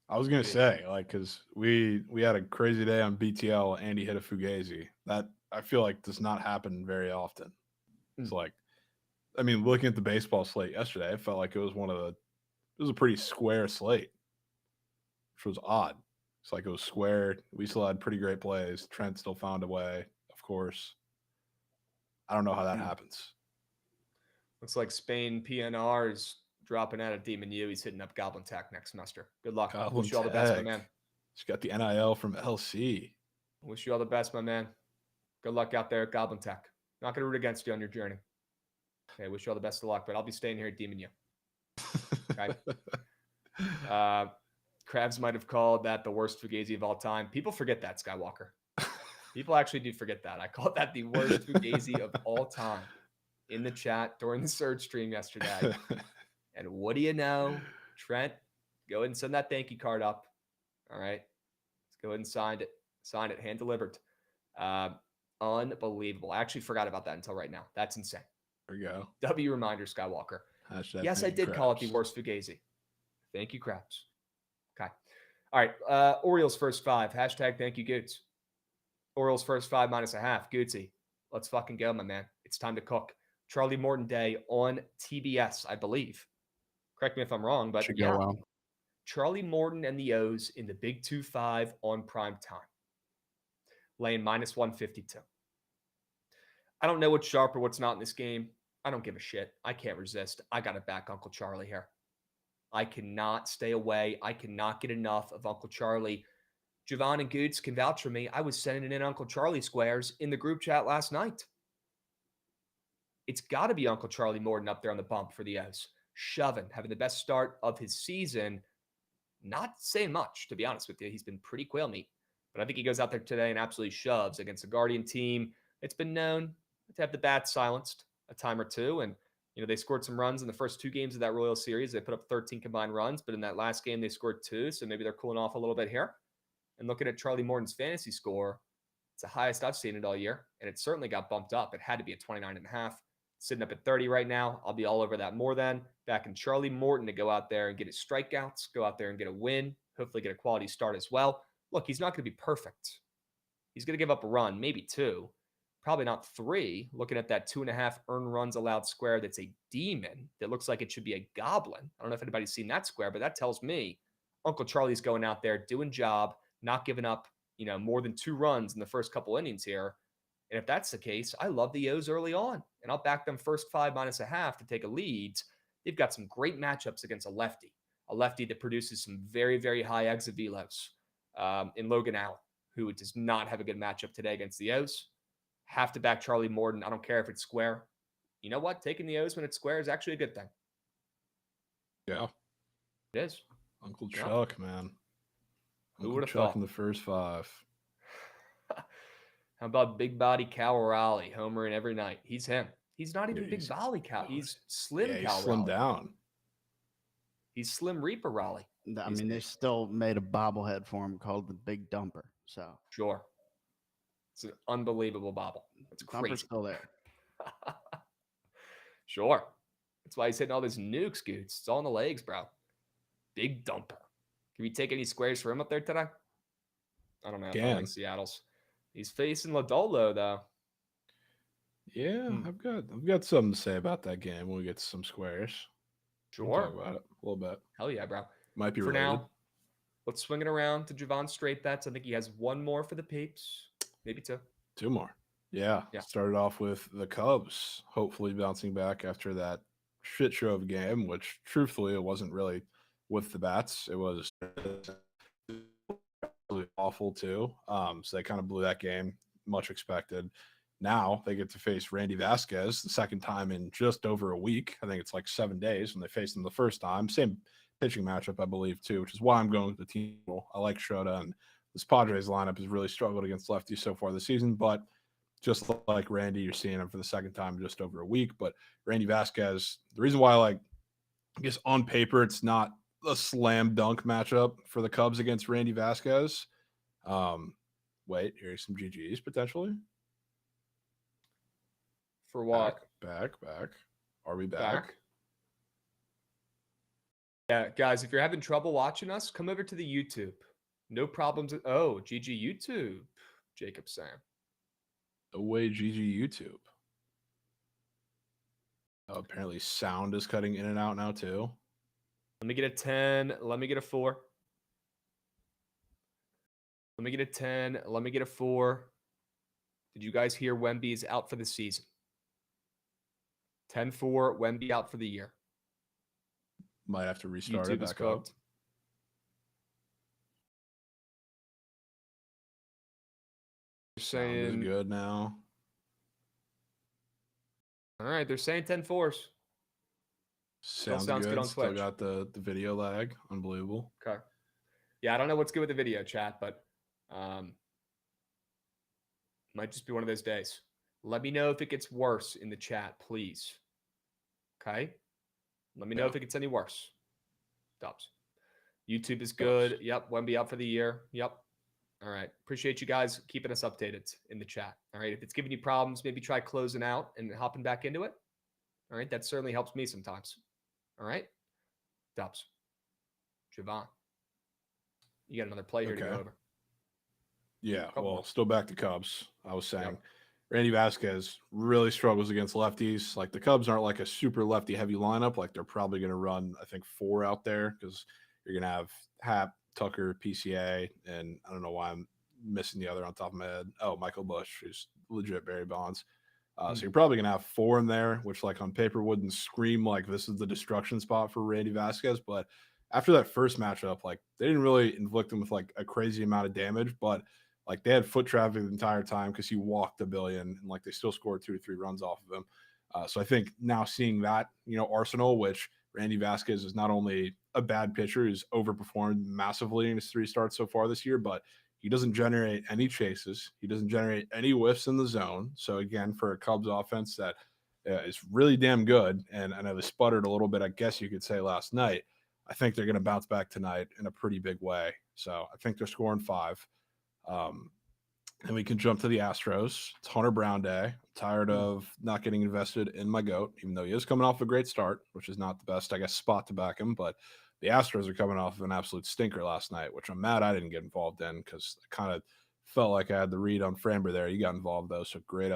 I was going to say, because we had a crazy day on BTL and he hit a Fugazi. That I feel like does not happen very often. It's like, I mean, looking at the baseball slate yesterday, I felt like it was a pretty square slate, which was odd. It's like it was square. We still had pretty great plays. Trent still found a way, of course. I don't know how that happens. Looks like Spain PNR is dropping out of Demon U. He's hitting up Goblin Tech next semester. Good luck. Wish you all the best, my man. She's got the NIL from LC. Wish you all the best, my man. Good luck out there at Goblin Tech. Not going to root against you on your journey. Okay, wish you all the best of luck, but I'll be staying here at Demon U. Okay. Krabs might have called that the worst Fugazi of all time. People forget that, Skywalker. People actually do forget that. I called that the worst Fugazi of all time in the chat during the Surge stream yesterday. And what do you know? Trent, go ahead and send that thank you card up. All right. Let's go ahead and sign it. Sign it. Hand delivered. Unbelievable. I actually forgot about that until right now. That's insane. There we go. W reminder, Skywalker. Hashtag Yes, I thank you, did call it the Krabs. worst Fugazi. Thank you, Krabs. Okay. All right. Orioles first 5. Hashtag thank you, Goots. Orioles first 5 -0.5. Gootsy. Let's fucking go, my man. It's time to cook. Charlie Morton Day on TBS, I believe. Correct me if I'm wrong, but Should yeah. go well. Charlie Morton and the O's in the Big 2-5 on prime time. Laying -152. I don't know what's sharp or what's not in this game. I don't give a shit. I can't resist. I got to back Uncle Charlie here. I cannot stay away. I cannot get enough of Uncle Charlie. Jovan and Goots can vouch for me. I was sending in Uncle Charlie squares in the group chat last night. It's got to be Uncle Charlie Morton up there on the bump for the O's. Shoving, having the best start of his season. Not saying much, to be honest with you. He's been pretty quail meat. But I think he goes out there today and absolutely shoves against a Guardian team. It's been known to have the bats silenced a time or two. And, they scored some runs in the first 2 games of that Royal Series. They put up 13 combined runs. But in that last game, they scored 2. So maybe they're cooling off a little bit here. And looking at Charlie Morton's fantasy score, it's the highest I've seen it all year. And it certainly got bumped up. It had to be at 29.5. Sitting up at 30 right now. I'll be all over that more than. Backing Charlie Morton to go out there and get his strikeouts, go out there and get a win, hopefully get a quality start as well. Look, he's not going to be perfect. He's going to give up a run, maybe 2, probably not 3. Looking at that 2.5 earned runs allowed square, that's a demon that looks like it should be a goblin. I don't know if anybody's seen that square, but that tells me Uncle Charlie's going out there, doing job, not giving up, more than 2 runs in the first couple innings here. And if that's the case, I love the O's early on, and I'll back them first 5 -0.5 to take a lead. They've got some great matchups against a lefty that produces some very, very high exit velos in Logan Allen, who does not have a good matchup today against the O's. Have to back Charlie Morton. I don't care if it's square. You know what? Taking the O's when it's square is actually a good thing. Yeah. It is. Uncle Chuck, man. Who Uncle would've Chuck thought? in the first 5. How about big body Cal Raleigh homering every night? He's him. He's not even Dude, big volley Cal. He's slim Yeah, Cal he's slimmed Raleigh. down. He's Slim Reaper Raleigh. I these mean, they days. still made a bobblehead for him called the Big Dumper. So Sure. It's an unbelievable bobble. It's Dumper's crazy. still there. Sure. That's why he's hitting all those nukes, Scoots. It's all in the legs, bro. Big dumper. Can we take any squares for him up there today? I don't know. I like Seattle's. He's facing Lodolo, though. Yeah, I've got something to say about that game when we get to some squares. Sure. We'll talk about it a little bit. Hell yeah, bro. Might be For related. now, let's swing it around to Jovan straight bets. I think he has 1 more for the peeps. Maybe 2. 2 more. Yeah. Yeah. Started off with the Cubs, hopefully bouncing back after that shit show of a game, which truthfully it wasn't really with the bats. It was really awful too. So they kind of blew that game, much expected. Now they get to face Randy Vasquez the second time in just over a week. I think it's like 7 days when they faced him the first time. Same pitching matchup, I believe, too, which is why I'm going with the team. I like Shota, and this Padres lineup has really struggled against lefties so far this season. But just like Randy, you're seeing him for the second time in just over a week. But Randy Vasquez, the reason why, I guess on paper, it's not a slam dunk matchup for the Cubs against Randy Vasquez. Wait, here's some GGs potentially. For what? Back. Are we back? Yeah, guys, if you're having trouble watching us, come over to the YouTube. No problems. Oh, GG YouTube, Jacob saying. No way, GG YouTube. Apparently sound is cutting in and out now too. Let me get a 10. Let me get a 4. Let me get a 10. Let me get a 4. Did you guys hear Wemby's out for the season? 10-4, Wemby out for the year. Might have to restart YouTube it is back up. cooked. They're saying Sound is good now. All right, they're saying 10-4s. Sounds good good. on Still Twitch. got the video lag. Unbelievable. Okay. Yeah, I don't know what's good with the video chat, but might just be one of those days. Let me know if it gets worse in the chat, please. Okay? Let me know if it gets any worse. Dubs. YouTube is good. Yep. Wemby out for the year. Yep. All right. Appreciate you guys keeping us updated in the chat. All right. If it's giving you problems, maybe try closing out and hopping back into it. All right. That certainly helps me sometimes. All right. Dubs. Jovan. You got another play here to go over. Yeah. Couple Well, more. still back to Cubs. I was saying Yep. Randy Vasquez really struggles against lefties. Like the Cubs aren't like a super lefty heavy lineup. Like they're probably going to run, I think, 4 out there because you're going to have Happ, Tucker, PCA, and I don't know why I'm missing the other on top of my head. Oh, Michael Bush, who's legit Barry Bonds. So you're probably going to have 4 in there, which like on paper wouldn't scream like this is the destruction spot for Randy Vasquez. But after that first matchup, like they didn't really inflict him with like a crazy amount of damage, but like they had foot traffic the entire time because he walked a billion and like they still scored 2 to 3 runs off of him. So I think now seeing that, arsenal, which Randy Vasquez is not only a bad pitcher who's overperformed massively in his 3 starts so far this year, but he doesn't generate any chases. He doesn't generate any whiffs in the zone. So again, for a Cubs offense that is really damn good, and I know they sputtered a little bit, I guess you could say last night, I think they're going to bounce back tonight in a pretty big way. So I think they're scoring 5. And we can jump to the Astros. It's Hunter Brown Day. I'm tired of not getting invested in my GOAT, even though he is coming off a great start, which is not the best, I guess, spot to back him. But the Astros are coming off of an absolute stinker last night, which I'm mad I didn't get involved in because I kind of felt like I had the read on Framber there. You got involved, though, so great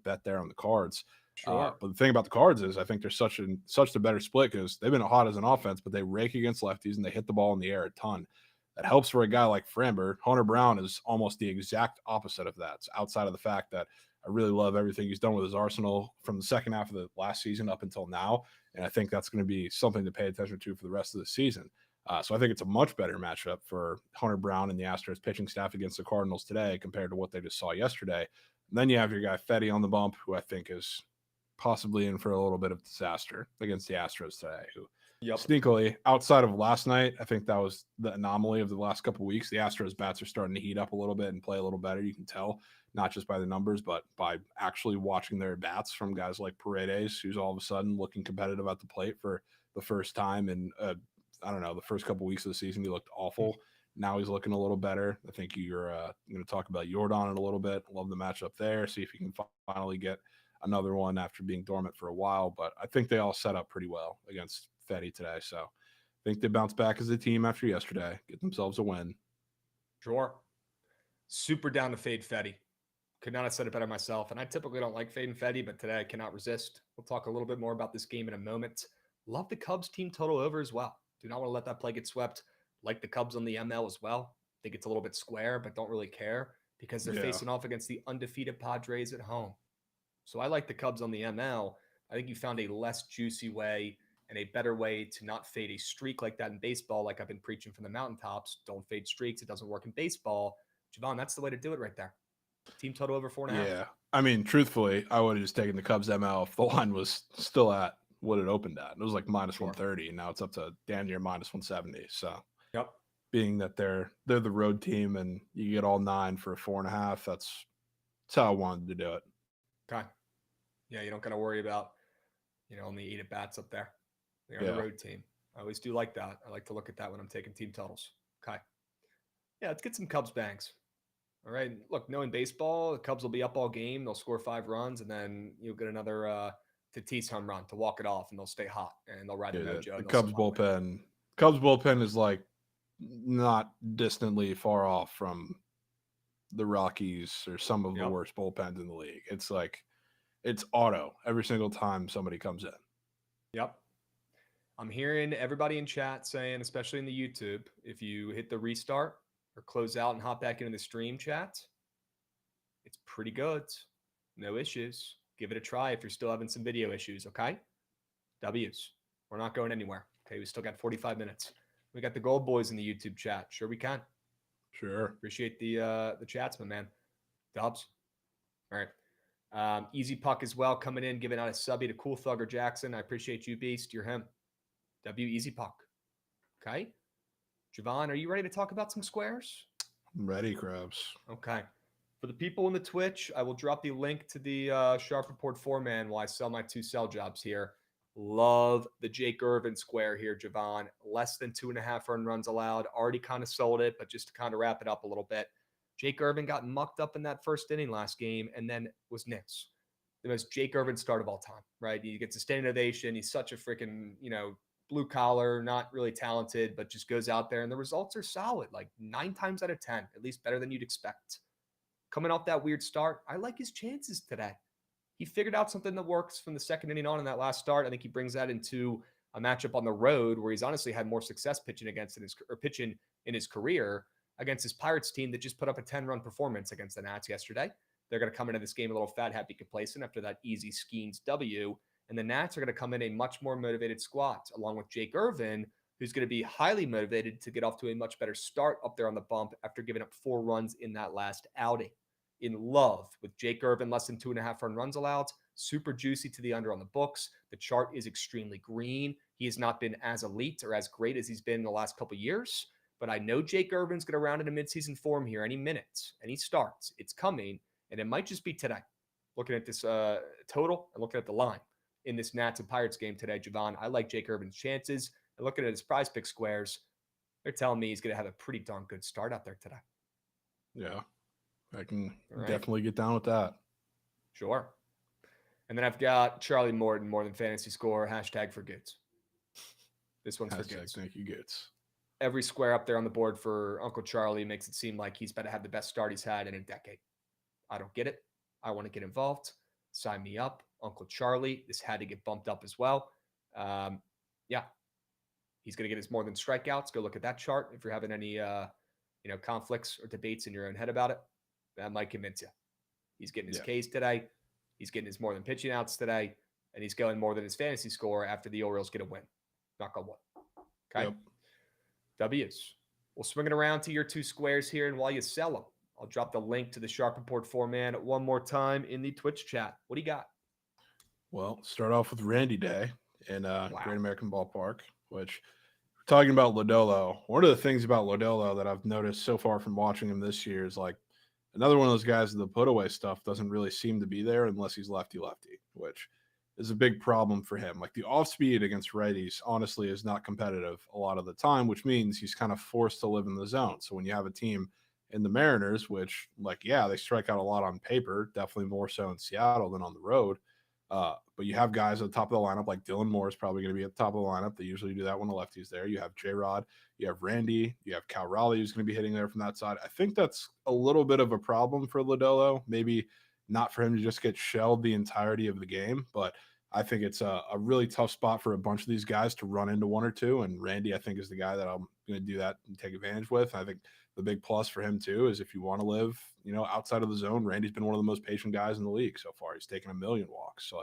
bet there on the Cards. Sure. But the thing about the Cards is I think they're such a better split because they've been hot as an offense, but they rake against lefties and they hit the ball in the air a ton. That helps for a guy like Framber. Hunter Brown is almost the exact opposite of that. So outside of the fact that I really love everything he's done with his arsenal from the second half of the last season up until now, and I think that's going to be something to pay attention to for the rest of the season. So I think it's a much better matchup for Hunter Brown and the Astros pitching staff against the Cardinals today compared to what they just saw yesterday. And then you have your guy Fetty on the bump, who I think is possibly in for a little bit of disaster against the Astros today, who sneakily, outside of last night, I think that was the anomaly of the last couple of weeks. The Astros bats are starting to heat up a little bit and play a little better. You can tell, not just by the numbers, but by actually watching their bats from guys like Paredes, who's all of a sudden looking competitive at the plate for the first time. And I don't know, the first couple of weeks of the season, he looked awful. Now he's looking a little better. I think you're going to talk about Jordan in a little bit. Love the matchup there. See if you can finally get another one after being dormant for a while. But I think they all set up pretty well against Fetty today. So I think they bounce back as a team after yesterday, get themselves a win. Sure. Super down to fade Fetty. Could not have said it better myself. And I typically don't like fading Fetty, but today I cannot resist. We'll talk a little bit more about this game in a moment. Love the Cubs team total over as well. Do not want to let that play get swept. Like the Cubs on the ML as well. Think it's a little bit square, but don't really care because they're facing off against the undefeated Padres at home. So I like the Cubs on the ML. I think you found a less juicy way and a better way to not fade a streak like that in baseball, like I've been preaching from the mountaintops. Don't fade streaks. It doesn't work in baseball. Jovan, that's the way to do it right there. Team total over 4.5. Yeah. I mean, truthfully, I would have just taken the Cubs ML if the line was still at what it opened at. It was like minus 130, and now it's up to damn near minus 170. So being that they're the road team and you get all 9 for a 4.5, that's how I wanted to do it. Okay. Yeah, you don't got to worry about, only 8 at bats up there. They're on the road team. I always do like that. I like to look at that when I'm taking team totals. Okay. Yeah, let's get some Cubs bangs. All right. Look, knowing baseball, the Cubs will be up all game. They'll score 5 runs, and then you'll get another Tatis home run to walk it off, and they'll stay hot, and they'll ride the mojo. The Cubs bullpen is like not distantly far off from the Rockies or some of the worst bullpens in the league. It's like it's auto every single time somebody comes in. Yep. I'm hearing everybody in chat saying, especially in the YouTube, if you hit the restart or close out and hop back into the stream chat, it's pretty good. No issues. Give it a try if you're still having some video issues, okay? W's. We're not going anywhere. Okay, we still got 45 minutes. We got the Gold Boys in the YouTube chat. Sure we can. Sure. Appreciate the chats, my man. Dubs. All right. Easy Puck as well coming in, giving out a subby to Cool Thugger Jackson. I appreciate you, Beast. You're him. W Easy Puck. Okay. Jovan, are you ready to talk about some squares? I'm ready, Krabs. Okay. For the people in the Twitch, I will drop the link to the Sharp Report 4-man while I sell my 2 sell jobs here. Love the Jake Irvin square here, Jovan. Less than 2.5 earned runs allowed. Already kind of sold it, but just to kind of wrap it up a little bit. Jake Irvin got mucked up in that first inning last game and then was nits. The most Jake Irvin start of all time, right? He gets a standing ovation. He's such a freaking, blue collar, not really talented, but just goes out there and the results are solid. Like 9 times out of 10, at least better than you'd expect. Coming off that weird start, I like his chances today. He figured out something that works from the second inning on in that last start. I think he brings that into a matchup on the road where he's honestly had more success pitching pitching in his career against his Pirates team that just put up a 10-run performance against the Nats yesterday. They're going to come into this game a little fat, happy, complacent after that easy Skeens W. And the Nats are going to come in a much more motivated squad, along with Jake Irvin, who's going to be highly motivated to get off to a much better start up there on the bump after giving up 4 runs in that last outing. In love with Jake Irvin, less than 2.5 earned runs allowed. Super juicy to the under on the books. The chart is extremely green. He has not been as elite or as great as he's been in the last couple of years. But I know Jake Irvin's going to round into midseason form here any minute. Any starts. It's coming. And it might just be today. Looking at this total and looking at the line in this Nats and Pirates game today, Jovan, I like Jake Irvin's chances. And looking at his prize pick squares, they're telling me he's going to have a pretty darn good start out there today. Yeah. I can definitely get down with that. Sure. And then I've got Charlie Morton, more than fantasy score, hashtag for goods. This one's for goods. Thank you, goods. Every square up there on the board for Uncle Charlie makes it seem like he's about to have the best start he's had in a decade. I don't get it. I want to get involved. Sign me up. Uncle Charlie, this had to get bumped up as well. Yeah. He's going to get his more than strikeouts. Go look at that chart. If you're having any, conflicts or debates in your own head about it, that might convince you. He's getting his Ks today. He's getting his more than pitching outs today. And he's going more than his fantasy score after the Orioles get a win. Knock on wood. Okay. Yep. W's. We'll swing it around to your 2 squares here. And while you sell them, I'll drop the link to the Sharp Report 4-man one more time in the Twitch chat. What do you got? Well, start off with Randy Day in Great American Ballpark, which talking about Lodolo. One of the things about Lodolo that I've noticed so far from watching him this year is like another one of those guys that the put away stuff doesn't really seem to be there unless he's lefty-lefty, which is a big problem for him. Like the off speed against righties, honestly, is not competitive a lot of the time, which means he's kind of forced to live in the zone. So when you have a team in the Mariners, which they strike out a lot on paper, definitely more so in Seattle than on the road. But you have guys at the top of the lineup, like Dylan Moore is probably going to be at the top of the lineup. They usually do that when the lefty's there. You have J-Rod, you have Randy, you have Cal Raleigh who's going to be hitting there from that side. I think that's a little bit of a problem for Lodolo. Maybe not for him to just get shelled the entirety of the game, but I think it's a really tough spot for a bunch of these guys to run into one or two. And Randy, I think, is the guy that I'm going to do that and take advantage with. I think the big plus for him too is if you want to live, outside of the zone, Randy's been one of the most patient guys in the league so far. He's taken 1 million walks. So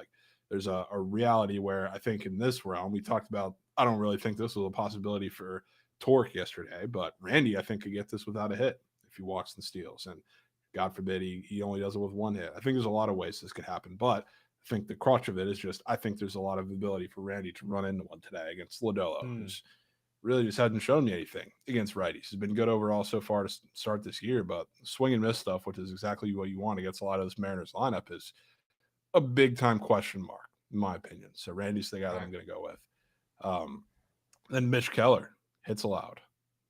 there's a reality where I think in this realm, we talked about, I don't really think this was a possibility for Torque yesterday, but Randy, I think, could get this without a hit if he walks and steals. And God forbid he only does it with 1 hit. I think there's a lot of ways this could happen, but I think the crutch of it is just, I think there's a lot of ability for Randy to run into one today against Lodolo, who's really just hasn't shown me anything against righties. He's been good overall so far to start this year, but swing and miss stuff, which is exactly what you want against a lot of this Mariners lineup, is a big time question mark, in my opinion. So Randy's the guy that I'm going to go with. Then Mitch Keller hits allowed.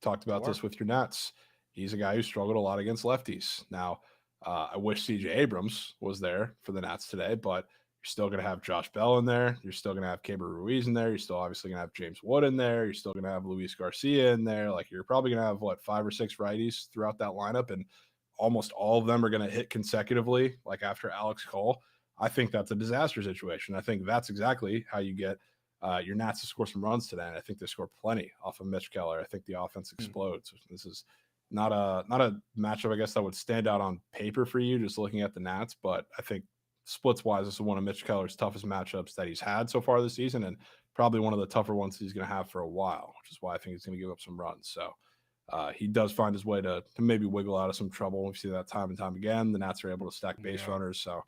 Talked about this with your Nats. He's a guy who struggled a lot against lefties. Now, I wish CJ Abrams was there for the Nats today, but you're still going to have Josh Bell in there. You're still going to have Keibert Ruiz in there. You're still obviously going to have James Wood in there. You're still going to have Luis Garcia in there. Like, you're probably going to have, 5 or 6 righties throughout that lineup, and almost all of them are going to hit consecutively, like after Alex Cole. I think that's a disaster situation. I think that's exactly how you get your Nats to score some runs today, and I think they score plenty off of Mitch Keller. I think the offense explodes. This is not a matchup, I guess, that would stand out on paper for you just looking at the Nats, but I think splits-wise, this is one of Mitch Keller's toughest matchups that he's had so far this season, and probably one of the tougher ones he's going to have for a while, which is why I think he's going to give up some runs. So he does find his way to maybe wiggle out of some trouble. We've seen that time and time again. The Nats are able to stack base runners, so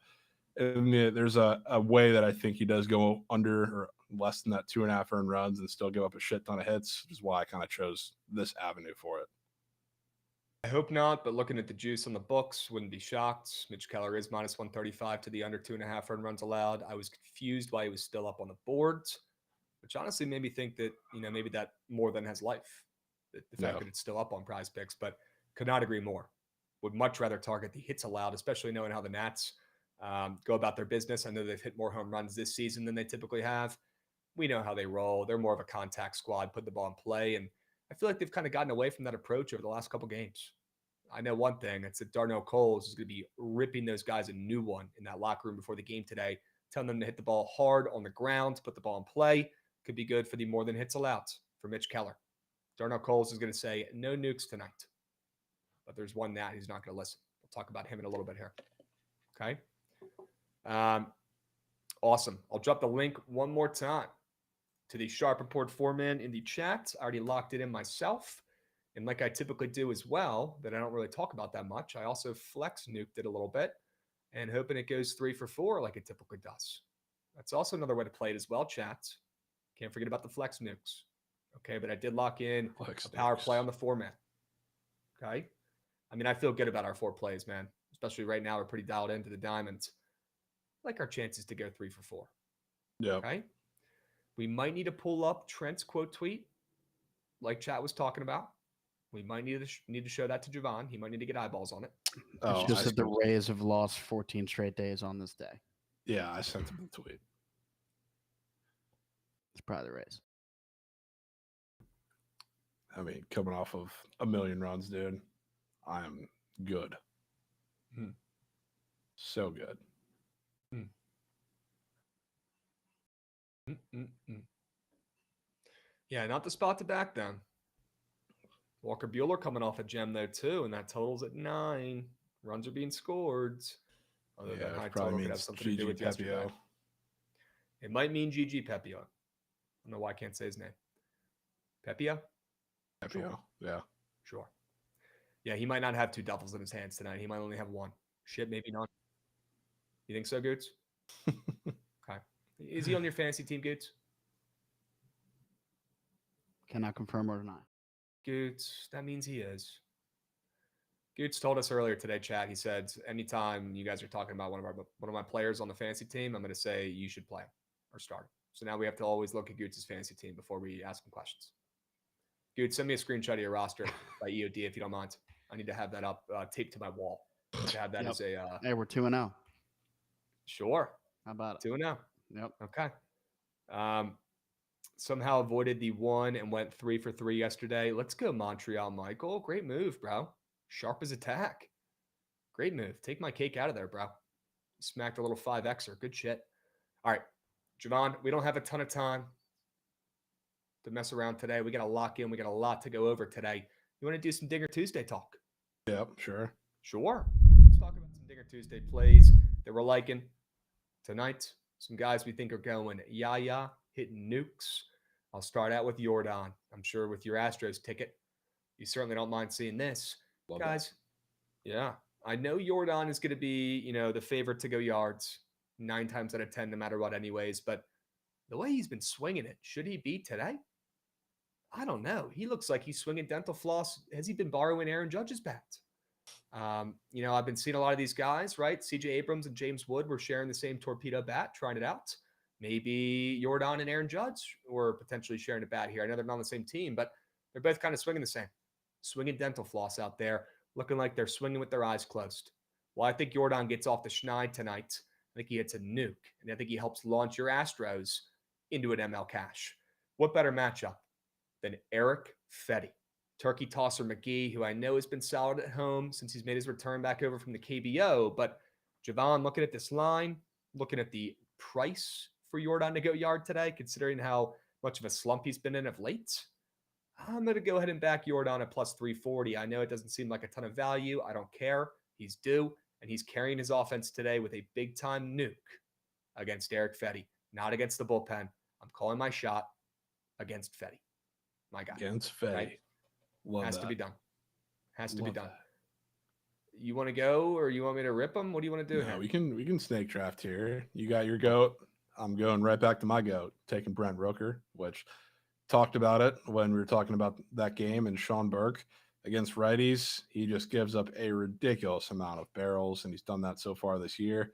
there's a way that I think he does go under or less than that 2.5 earned runs and still give up a shit ton of hits, which is why I kind of chose this avenue for it. I hope not, but looking at the juice on the books, wouldn't be shocked. Mitch Keller is minus 135 to the under 2.5 earned runs allowed. I was confused why he was still up on the boards. which honestly made me think that, maybe that more than has life. The fact that it's still up on Prize Picks, but could not agree more. Would much rather target the hits allowed, especially knowing how the Nats go about their business. I know they've hit more home runs this season than they typically have. We know how they roll. They're more of a contact squad, put the ball in play. And I feel like they've kind of gotten away from that approach over the last couple games. I know one thing. It's that Darnell Coles is going to be ripping those guys a new one in that locker room before the game today, telling them to hit the ball hard on the ground, put the ball in play. Could be good for the more than hits allowed for Mitch Keller. Darnell Coles is going to say no nukes tonight. But there's one Nat who's not going to listen. We'll talk about him in a little bit here. Okay. Awesome. I'll drop the link one more time to the Sharp Report foreman in the chat. I already locked it in myself. And like I typically do as well, that I don't really talk about that much, I also flex nuked it a little bit and hoping it goes 3 for 4 like it typically does. That's also another way to play it as well, chat. Can't forget about the flex nukes. Okay, but I did lock in a power play on the foreman. Okay. I mean, I feel good about our 4 plays, man. Especially right now, we're pretty dialed into the diamonds. I like our chances to go 3 for 4. Yeah. Okay. We might need to pull up Trent's quote tweet, like chat was talking about. We might need to show that to Jovan. He might need to get eyeballs on it. It's just that the Rays have lost 14 straight days on this day. Yeah, I sent him the tweet. It's probably the Rays. I mean, coming off of a million runs, dude, I am good. So good. Yeah, not the spot to back down. Walker Buehler coming off a gem though too, and that totals at 9. Runs are being scored. Other than high total could have something to do with yesterday. It might mean Gigi Pepio. I don't know why I can't say his name. Pepio? Pepio, yeah. Sure. Yeah, he might not have 2 doubles in his hands tonight. He might only have 1. Shit, maybe not. You think so, Goots? Okay. Is he on your fantasy team, Goots? Cannot confirm or deny. Goots, that means he is. Goots told us earlier today, chat. He said, anytime you guys are talking about one of my players on the fantasy team, I'm going to say you should play him or start him. So now we have to always look at Goots' fantasy team before we ask him questions. Goots, send me a screenshot of your roster by EOD if you don't mind. I need to have that up, taped to my wall. To have that as a. Hey, we're 2-0. Sure. How about it? 2-0. Yep. Okay. Somehow avoided the 1 and went 3 for 3 yesterday. Let's go, Montreal Michael. Great move, bro. Sharp as attack. Great move. Take my cake out of there, bro. Smacked a little 5Xer. Good shit. All right. Jovan, we don't have a ton of time to mess around today. We got to lock in. We got a lot to go over today. You want to do some Dinger Tuesday talk? Yep, sure. Sure. Let's talk about some Dinger Tuesday plays that we're liking tonight. Some guys we think are going yah, hitting nukes. I'll start out with Jordan. I'm sure with your Astros ticket, you certainly don't mind seeing this. Love guys, yeah. I know Jordan is going to be, the favorite to go yards 9 times out of 10, no matter what anyways. But the way he's been swinging it, should he be today? I don't know. He looks like he's swinging dental floss. Has he been borrowing Aaron Judge's bat? I've been seeing a lot of these guys, right? CJ Abrams and James Wood were sharing the same torpedo bat, trying it out. Maybe Jordan and Aaron Judge were potentially sharing a bat here. I know they're not on the same team, but they're both kind of swinging the same. Swinging dental floss out there, looking like they're swinging with their eyes closed. Well, I think Jordan gets off the schneid tonight. I think he hits a nuke, and I think he helps launch your Astros into an ML cash. What better matchup than Eric Fetty? Turkey tosser McGee, who I know has been solid at home since he's made his return back over from the KBO. But Jovan, looking at this line, looking at the price for Jordan to go yard today, considering how much of a slump he's been in of late, I'm going to go ahead and back Jordan at plus 340. I know it doesn't seem like a ton of value. I don't care. He's due, and he's carrying his offense today with a big-time nuke against Eric Fetty, not against the bullpen. I'm calling my shot against Fetty. My guy. Against Fetty. Right? Has to be done. Has to be done. That. You want to go, or you want me to rip him? What do you want to do No, here? we can snake draft here. You got your goat. I'm going right back to my goat, taking Brent Rooker, which talked about it when we were talking about that game, and Sean Burke against righties. He just gives up a ridiculous amount of barrels, and he's done that so far this year.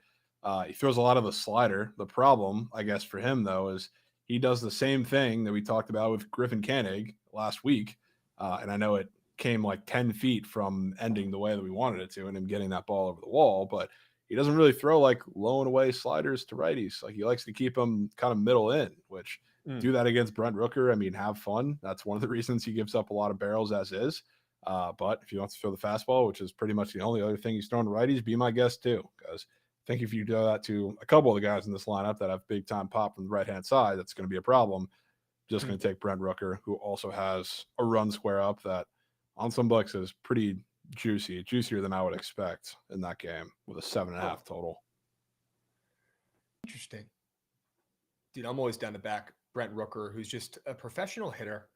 He throws a lot of the slider. The problem, I guess, for him, though, is he does the same thing that we talked about with Griffin Koenig last week. And I know it came like 10 feet from ending the way that we wanted it to and him getting that ball over the wall, but he doesn't really throw like low and away sliders to righties. Like he likes to keep them kind of middle in, which do that against Brent Rooker. I mean, have fun. That's one of the reasons he gives up a lot of barrels as is. But if he wants to throw the fastball, which is pretty much the only other thing he's throwing to righties, be my guest too. Because I think if you do that to a couple of the guys in this lineup that have big time pop from the right-hand side, that's going to be a problem. Just going to take Brent Rooker, who also has a run square up that on some books is pretty juicy, juicier than I would expect in that game with a 7.5 total. Interesting. Dude, I'm always down to back Brent Rooker, who's just a professional hitter.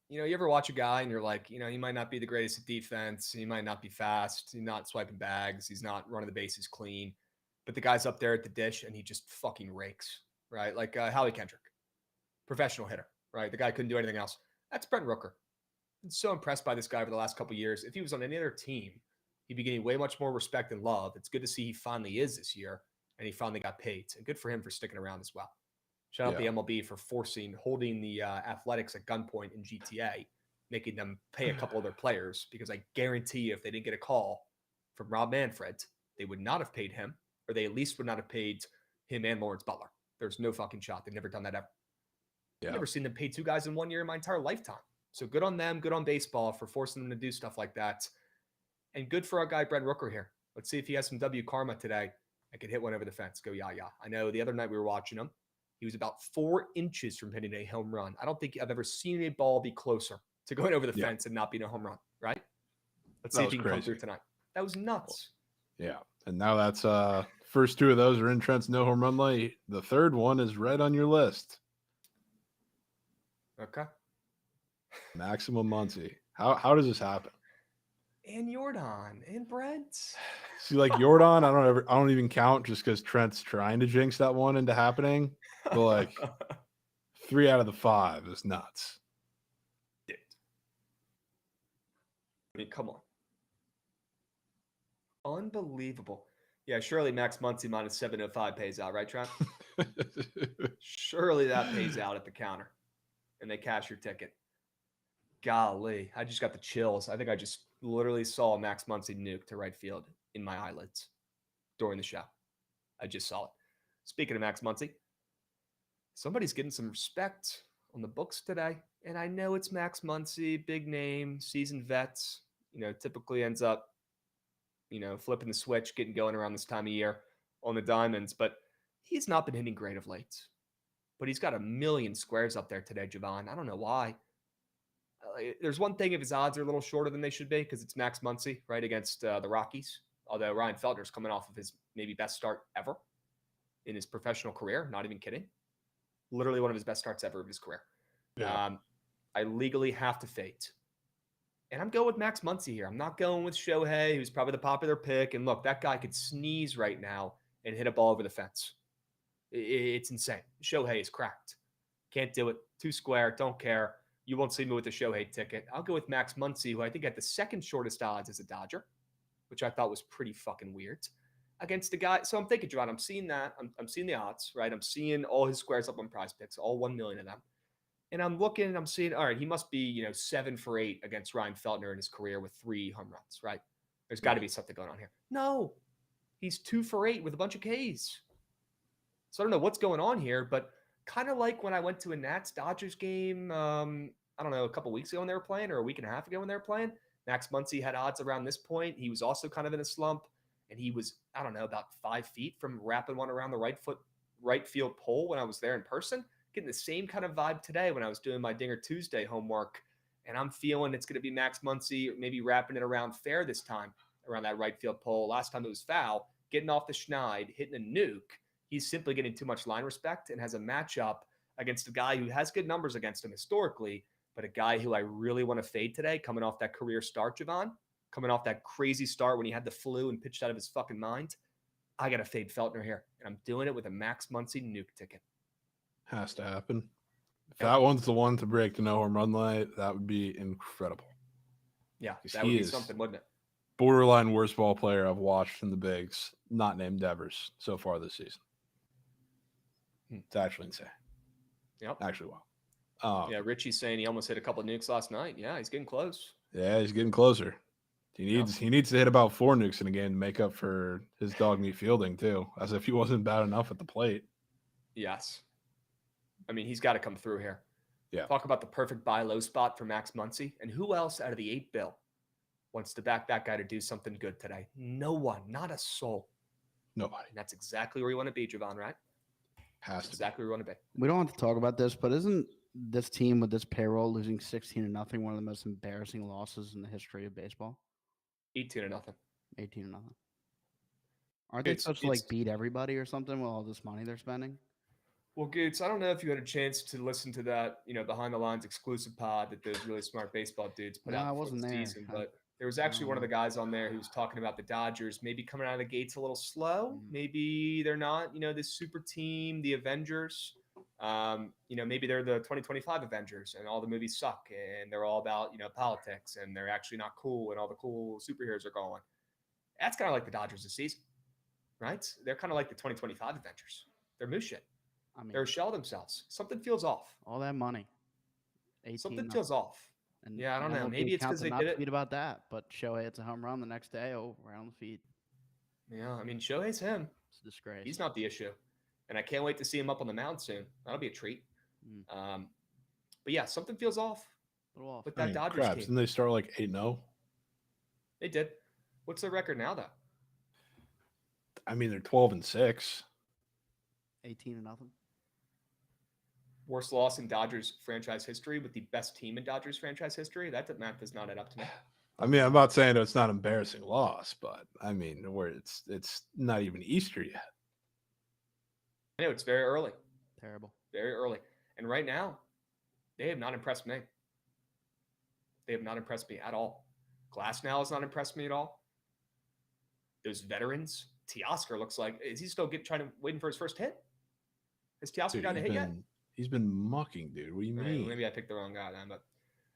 You ever watch a guy and you're like, he might not be the greatest at defense. He might not be fast. He's not swiping bags. He's not running the bases clean. But the guy's up there at the dish and he just fucking rakes, right? Like Howie Kendrick, professional hitter, right? The guy couldn't do anything else. That's Brent Rooker. I'm so impressed by this guy over the last couple of years. If he was on any other team, he'd be getting way much more respect and love. It's good to see he finally is this year, and he finally got paid. And good for him for sticking around as well. Shout out the MLB for holding the Athletics at gunpoint in GTA, making them pay a couple of their players, because I guarantee you if they didn't get a call from Rob Manfred, they would not have paid him, or they at least would not have paid him and Lawrence Butler. There's no fucking shot. They've never done that ever. I've never seen them pay two guys in 1 year in my entire lifetime. So good on them, good on baseball for forcing them to do stuff like that. And good for our guy, Brent Rooker here. Let's see if he has some W karma today. I could hit one over the fence. Go, yeah. I know the other night we were watching him. He was about 4 inches from hitting a home run. I don't think I've ever seen a ball be closer to going over the fence and not being a home run, right? Let's see if he can come through tonight. That was nuts. Yeah. And now that's first 2 of those are in Trent's no home run light. The third one is right on your list. Okay. Maximum Muncie. How does this happen? And Jordan and Brent. See, like Jordan, I don't even count just because Trent's trying to jinx that one into happening. But like 3 out of the 5 is nuts. Dude. I mean, come on. Unbelievable. Yeah, surely Max Muncie minus 705 pays out, right, Trent? Surely that pays out at the counter. And they cash your ticket. Golly, I just got the chills. I think I just literally saw Max Muncy nuke to right field in my eyelids during the show. I just saw it. Speaking of Max Muncy, somebody's getting some respect on the books today. And I know it's Max Muncy, big name, seasoned vets, typically ends up, flipping the switch, getting going around this time of year on the diamonds. But he's not been hitting great of late. But he's got a million squares up there today, Jovan. I don't know why. There's one thing if his odds are a little shorter than they should be, because it's Max Muncy, right, against the Rockies. Although Ryan Feltner's coming off of his maybe best start ever in his professional career. Not even kidding. Literally one of his best starts ever of his career. Yeah. I legally have to fade. And I'm going with Max Muncy here. I'm not going with Shohei, who's probably the popular pick. And look, that guy could sneeze right now and hit a ball over the fence. It's insane. Shohei is cracked. Can't do it. Too square. Don't care. You won't see me with the Shohei ticket. I'll go with Max Muncy, who I think had the second shortest odds as a Dodger, which I thought was pretty fucking weird. Against the guy. So I'm thinking, John, I'm seeing that. I'm seeing the odds, right? I'm seeing all his squares up on Prize Picks, all 1 million of them. And I'm looking and I'm seeing, all right, he must be, 7 for 8 against Ryan Feltner in his career with 3 home runs, right? There's got to be something going on here. No, he's 2 for 8 with a bunch of Ks. So I don't know what's going on here, but kind of like when I went to a Nats-Dodgers game, I don't know, a couple weeks ago when they were playing, or a week and a half ago when they were playing. Max Muncy had odds around this point. He was also kind of in a slump, and he was, I don't know, about 5 feet from wrapping one around the right field pole when I was there in person. Getting the same kind of vibe today when I was doing my Dinger Tuesday homework, and I'm feeling it's going to be Max Muncy, maybe wrapping it around fair this time, around that right field pole. Last time it was foul, getting off the schneid, hitting a nuke. He's simply getting too much line respect and has a matchup against a guy who has good numbers against him historically, but a guy who I really want to fade today, coming off that career start, Jovan, coming off that crazy start when he had the flu and pitched out of his fucking mind. I got to fade Feltner here, and I'm doing it with a Max Muncy nuke ticket. Has to happen. If that one's the one to break the no home run light, that would be incredible. Yeah, that would be something, wouldn't it? Borderline worst ball player I've watched in the bigs, not named Devers so far this season. It's actually insane. Yep. Actually, well. Yeah, Richie's saying he almost hit a couple of nukes last night. Yeah, he's getting close. Yeah, he's getting closer. He needs to hit about 4 nukes in a game to make up for his dog meat fielding too, as if he wasn't bad enough at the plate. Yes. I mean, he's got to come through here. Yeah. Talk about the perfect buy low spot for Max Muncy. And who else out of the 8 bill wants to back that guy to do something good today? No one, not a soul. Nobody. And that's exactly where you want to be, Jovan, right? Has to exactly where you want to be. We don't have to talk about this, but isn't this team with this payroll losing 16-0 one of the most embarrassing losses in the history of baseball? 18-0. 18-0. Aren't they supposed to like beat everybody or something with all this money they're spending? Well, Goots, I don't know if you had a chance to listen to that, behind the lines exclusive pod that those really smart baseball dudes put out before the season. But there was actually one of the guys on there who was talking about the Dodgers maybe coming out of the gates a little slow. Maybe they're not, this super team, the Avengers. Maybe they're the 2025 Avengers and all the movies suck and they're all about, politics and they're actually not cool and all the cool superheroes are gone. That's kind of like the Dodgers this season, right? They're kind of like the 2025 Avengers. They're moose shit. I mean, they're a shell of themselves. Something feels off. All that money. Something feels off. And yeah, I don't know. Maybe it's because they did it. Tweet about that, but Shohei hits a home run the next day. Oh, around the feed. Yeah, I mean, Shohei's him. It's a disgrace. He's not the issue. And I can't wait to see him up on the mound soon. That'll be a treat. But yeah, something feels off with that Dodgers team. Didn't they start like 8-0? They did. What's their record now, though? I mean, they're 12-6. 18-0. Worst loss in Dodgers franchise history with the best team in Dodgers franchise history. That math does not add up to me. I mean, I'm not saying it's not an embarrassing loss, but I mean, where it's not even Easter yet. I know it's very early. Terrible. Very early. And right now, they have not impressed me. They have not impressed me at all. Glasnow has not impressed me at all. Those veterans, Teoscar looks like, is he still waiting for his first hit? Has Teoscar got a hit yet? He's been mucking, dude. What do you mean? Maybe I picked the wrong guy then, but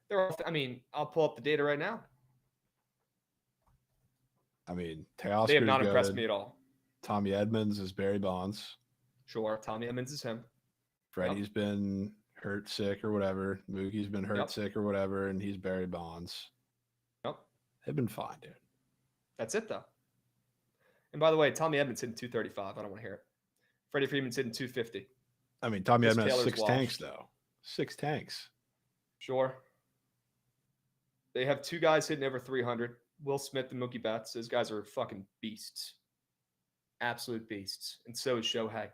they're all, I'll pull up the data right now. I mean, Teoscar. They have not impressed me at all. Tommy Edmonds is Barry Bonds. Sure, Tommy Edmonds is him. Freddie's been hurt, sick, or whatever. Mookie's been hurt, sick, or whatever, and he's Barry Bonds. Yep. They've been fine, dude. That's it, though. And by the way, Tommy Edmonds hitting 235. I don't want to hear it. Freddie Freeman's hitting 250. I mean, Tommy Edmonds has 6 tanks, though. 6 tanks. Sure. They have 2 guys hitting over 300. Will Smith and Mookie Betts. Those guys are fucking beasts. Absolute beasts. And so is Shohei.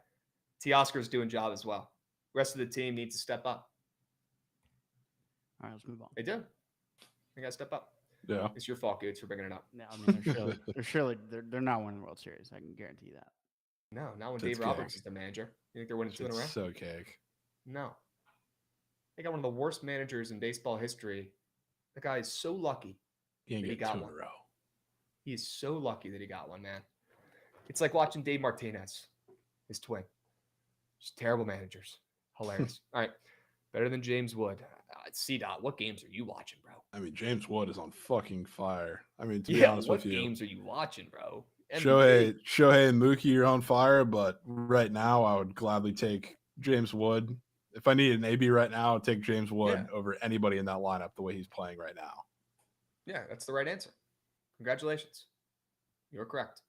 Teoscar's doing job as well. Rest of the team needs to step up. All right, let's move on. They do. They got to step up. Yeah. It's your fault, Goods, for bringing it up. No, I mean, they're not winning the World Series. I can guarantee that. No, not when Dave Roberts is the manager. You think they're winning 2 in a row? So cake. No. They got one of the worst managers in baseball history. The guy is so lucky he got 2 one. in a row. He is so lucky that he got one, man. It's like watching Dave Martinez, his twin. Just terrible managers. Hilarious. All right. Better than James Wood. C-Dot, what games are you watching, bro? I mean, James Wood is on fucking fire. I mean, to be honest with you. What games are you watching, bro? Shohei and Mookie are on fire, but right now I would gladly take James Wood. If I need an AB right now, I'd take James Wood over anybody in that lineup the way he's playing right now. Yeah, that's the right answer. Congratulations. You're correct.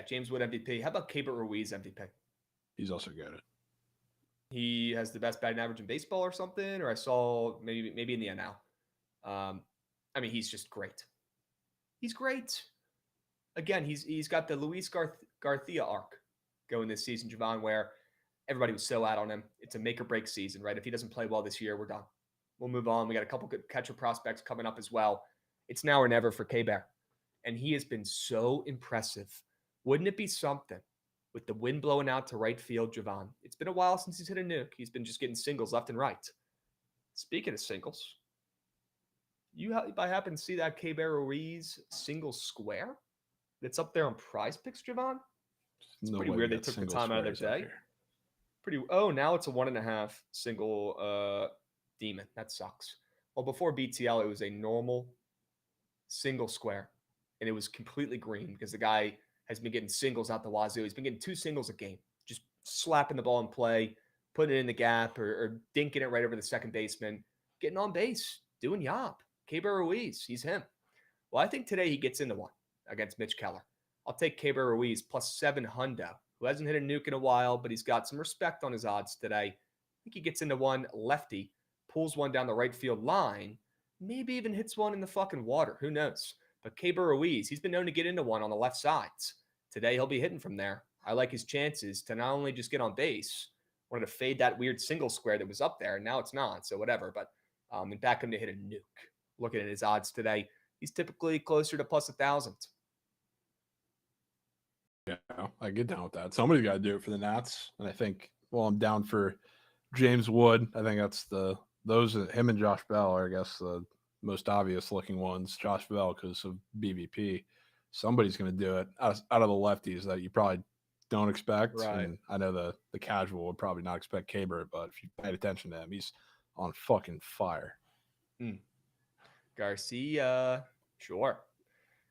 James Wood MVP. How about Keibert Ruiz MVP? He's also good. He has the best batting average in baseball or something, or I saw maybe in the NL. He's just great. He's great. Again, he's got the Luis Garcia arc going this season, Jovan, where everybody was so out on him. It's a make or break season, right? If he doesn't play well this year, we're done. We'll move on. We got a couple good catcher prospects coming up as well. It's now or never for Keibert. And he has been so impressive. Wouldn't it be something with the wind blowing out to right field, Jovan? It's been a while since he's hit a nuke. He's been just getting singles left and right. Speaking of singles, you by happen to see that Keibert Ruiz single square that's up there on Prize Picks, Jovan? It's pretty weird they took the time out of their day. Now it's a 1.5 single demon. That sucks. Well, before BTL, it was a normal single square, and it was completely green because the guy has been getting singles out the wazoo. He's been getting 2 singles a game, just slapping the ball in play, putting it in the gap, or dinking it right over the second baseman, getting on base, doing yop. Keibert Ruiz, he's him. Well, I think today he gets into one against Mitch Keller. I'll take Keibert Ruiz plus 700, who hasn't hit a nuke in a while, but he's got some respect on his odds today. I think he gets into one lefty, pulls one down the right field line, maybe even hits one in the fucking water. Who knows? But Keibert Ruiz, he's been known to get into one on the left sides. Today he'll be hitting from there. I like his chances to not only just get on base, wanted to fade that weird single square that was up there, and now it's not, so whatever. But and back him to hit a nuke. Looking at his odds today, he's typically closer to plus 1,000. Yeah, I get down with that. Somebody's got to do it for the Nats, and I think, well, I'm down for James Wood. I think that's those him and Josh Bell are, I guess, the most obvious looking ones. Josh Bell because of BVP. Somebody's going to do it out of the lefties that you probably don't expect. Right. And I know the casual would probably not expect Keibert, but if you paid attention to him, he's on fucking fire. Garcia, sure.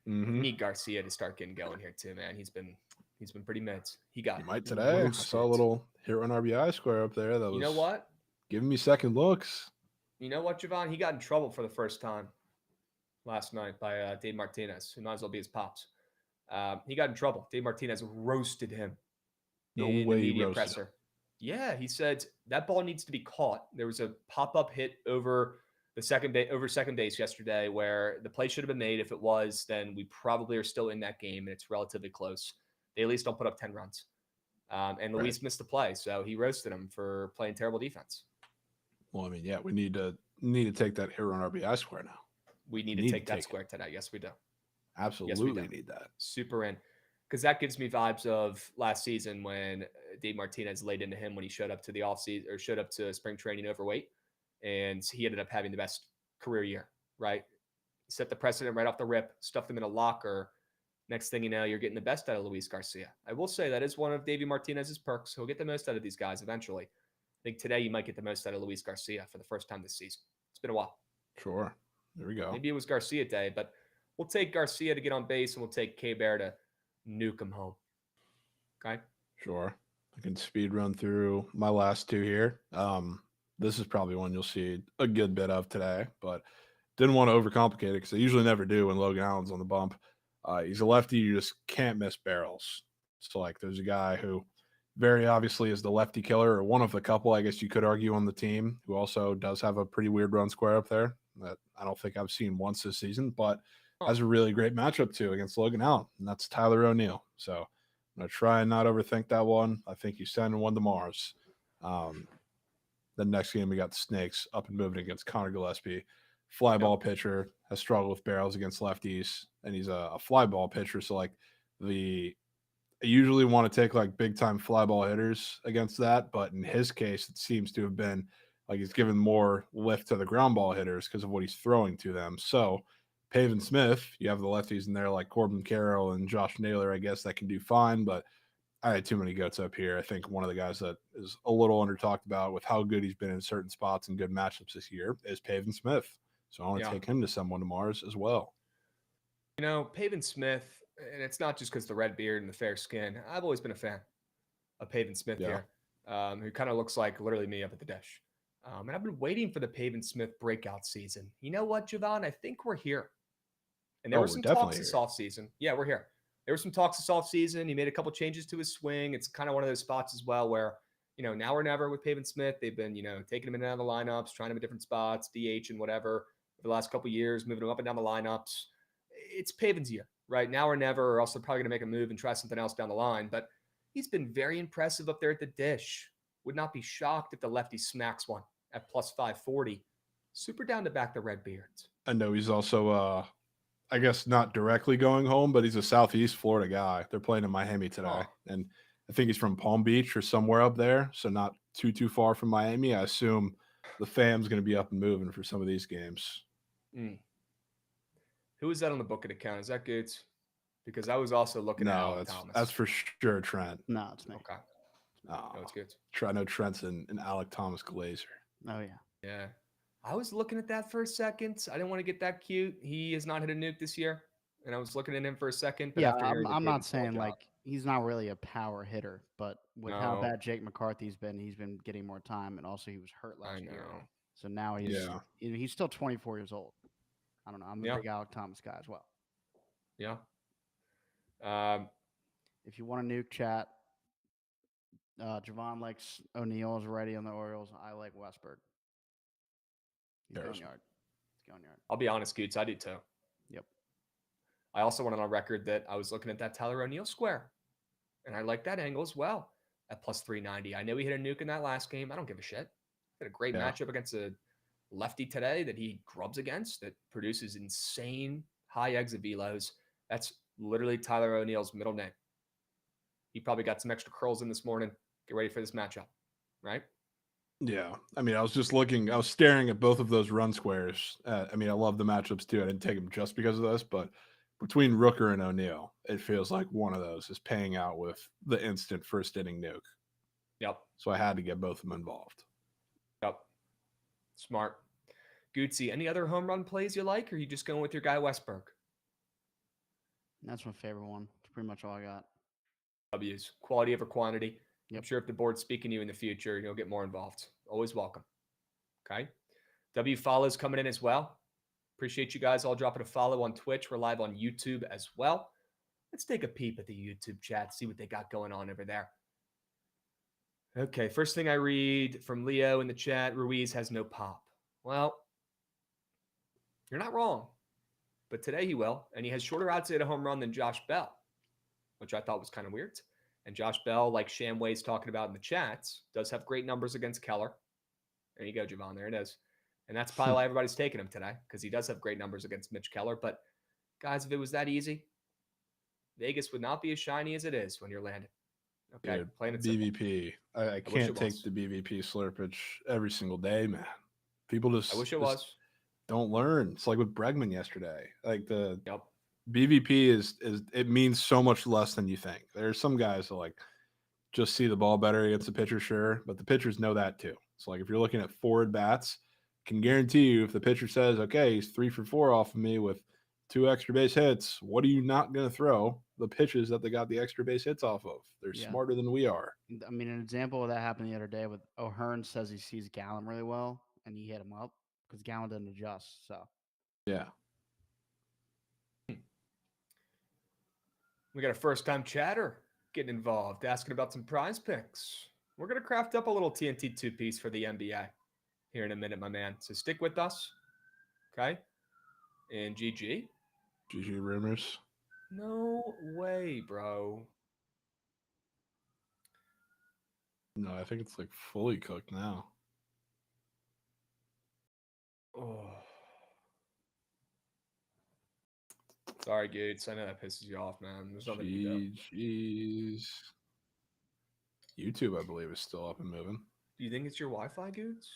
Mm-hmm. You need Garcia to start getting going here too, man. He's been pretty mids. He might today. roasted. I saw a little hero and RBI square up there. That was, You know what? Giving me second looks. You know what, Jovan? He got in trouble for the first time last night by Dave Martinez, who might as well be his pops. He got in trouble. Dave Martinez roasted him. No in way the he media roasted presser. Yeah, he said that ball needs to be caught. There was a pop-up hit over the second base yesterday where the play should have been made. If it was, then we probably are still in that game, and it's relatively close. They at least don't put up 10 runs. And Luis missed the play, so he roasted him for playing terrible defense. Well, I mean, yeah, we need to take that hero and RBI square now. We need to take that square today. Yes, we do. Absolutely need that. Super in. Because that gives me vibes of last season when Dave Martinez laid into him when he showed up to the offseason or showed up to spring training overweight. And he ended up having the best career year, right? Set the precedent right off the rip, stuffed him in a locker. Next thing you know, you're getting the best out of Luis Garcia. I will say that is one of Davey Martinez's perks. He'll get the most out of these guys eventually. I think today you might get the most out of Luis Garcia for the first time this season. It's been a while. Sure. There we go. Maybe it was Garcia day, but we'll take Garcia to get on base and we'll take Keibert to nuke him home. Okay? Sure. I can speed run through my last two here. This is probably one you'll see a good bit of today, but didn't want to overcomplicate it because I usually never do when Logan Allen's on the bump. He's a lefty. You just can't miss barrels. So, like, there's a guy who very obviously is the lefty killer, or one of the couple, I guess you could argue, on the team, who also does have a pretty weird run square up there that I don't think I've seen once this season, but has a really great matchup too against Logan Allen, and that's Tyler O'Neill. So I'm going to try and not overthink that one. I think he's sending one to Mars. The next game, we got the Snakes up and moving against Connor Gillespie. Fly ball pitcher, has struggled with barrels against lefties, and he's a fly ball pitcher. So, like, I usually want to take, like, big-time fly ball hitters against that, but in his case, it seems to have been, like, he's given more lift to the ground ball hitters because of what he's throwing to them. So, Pavin Smith, you have the lefties in there like Corbin Carroll and Josh Naylor, I guess, that can do fine, but I had too many goats up here. I think one of the guys that is a little under talked about with how good he's been in certain spots and good matchups this year is Pavin Smith. So I want to take him to someone to Mars as well. You know, Pavin Smith, and it's not just because the red beard and the fair skin. I've always been a fan of Pavin Smith here, who kind of looks like literally me up at the dish. And I've been waiting for the Pavin Smith breakout season. You know what, Jovan? I think we're here. And there were some talks this offseason. Yeah, we're here. There were some talks this offseason. He made a couple changes to his swing. It's kind of one of those spots as well where, you know, now or never with Pavin Smith. They've been, you know, taking him in and out of the lineups, trying him at different spots, DH and whatever, for the last couple of years, moving him up and down the lineups. It's Pavin's year, right? Now or never, or else they're probably going to make a move and try something else down the line. But he's been very impressive up there at the dish. Would not be shocked if the lefty smacks one at plus 540. Super down to back the red beards. I know he's also, I guess not directly going home, but he's a Southeast Florida guy. They're playing in Miami today. And I think he's from Palm Beach or somewhere up there. So not too far from Miami. I assume the fam's going to be up and moving for some of these games. Who is that on the Bookit account? Is that Goots? Because I was also looking at Alex Thomas. That's for sure Trent. No, it's me. Okay. No, it's Goots. I know Trent's and Alec Thomas Glazer. Oh, yeah. Yeah. I was looking at that for a second. I didn't want to get that cute. He has not hit a nuke this year. And I was looking at him for a second. But yeah, I'm not saying like he's not really a power hitter, but with how No. bad Jake McCarthy's been, he's been getting more time, and also he was hurt I last year. know. So now he's still 24 years old. I don't know. I'm a Yeah. big Alec Thomas guy as well. Yeah. If you want a nuke, chat, Jovan likes O'Neal is ready on the Orioles. I like Westberg. He's going yard. He's going yard. I'll be honest, Goots, I do too. Yep. I also went on record that I was looking at that Tyler O'Neill square, and I like that angle as well at plus 390. I know he hit a nuke in that last game. I don't give a shit. He had a great matchup against a lefty today that he grubs against that produces insane high exit velos. That's literally Tyler O'Neill's middle name. He probably got some extra curls in this morning. Get ready for this matchup, right? Yeah. I mean, I was staring at both of those run squares. I mean, I love the matchups too. I didn't take them just because of this, but between Rooker and O'Neal, it feels like one of those is paying out with the instant first inning nuke. Yep. So I had to get both of them involved. Yep. Smart. Gootsy, any other home run plays you like, or are you just going with your guy Westberg? That's my favorite one. That's pretty much all I got. W's. Quality over quantity. Yep. I'm sure if the board's speaking to you in the future, you'll get more involved. Always welcome. Okay. W follows coming in as well. Appreciate you guys all dropping a follow on Twitch. We're live on YouTube as well. Let's take a peep at the YouTube chat, see what they got going on over there. Okay, first thing I read from Leo in the chat, Ruiz has no pop. Well, you're not wrong, but today he will, and he has shorter odds to hit a home run than Josh Bell, which I thought was kind of weird. And Josh Bell, like Shamway's talking about in the chats, does have great numbers against Keller. There you go, Jovan. There it is. And that's probably why everybody's taking him today, because he does have great numbers against Mitch Keller. But, guys, if it was that easy, Vegas would not be as shiny as it is when you're landing. Okay, Dude, plain and simple. BVP. I can't take the BVP slurpage every single day, man. People just. I wish it was. Don't learn. It's like with Bregman yesterday. Like the Yep. BVP is it means so much less than you think. There's some guys that like just see the ball better against the pitcher, sure, but the pitchers know that too. So like if you're looking at forward bats, can guarantee you if the pitcher says, okay, he's 3 for 4 off of me with 2 extra base hits, what are you not going to throw? The pitches that they got the extra base hits off of. They're smarter than we are. I mean, an example of that happened the other day with O'Hearn says he sees Gallen really well, and he hit him up because Gallen didn't adjust. So yeah. We got a first-time chatter getting involved, asking about some prize picks. We're going to craft up a little TNT two-piece for the NBA here in a minute, my man. So stick with us, okay? And GG. GG rumors. No way, bro. No, I think it's like fully cooked now. Oh. Sorry, Gates. I know that pisses you off, man. There's nothing you can do. Jeez. YouTube, I believe, is still up and moving. Do you think it's your Wi-Fi, Gates?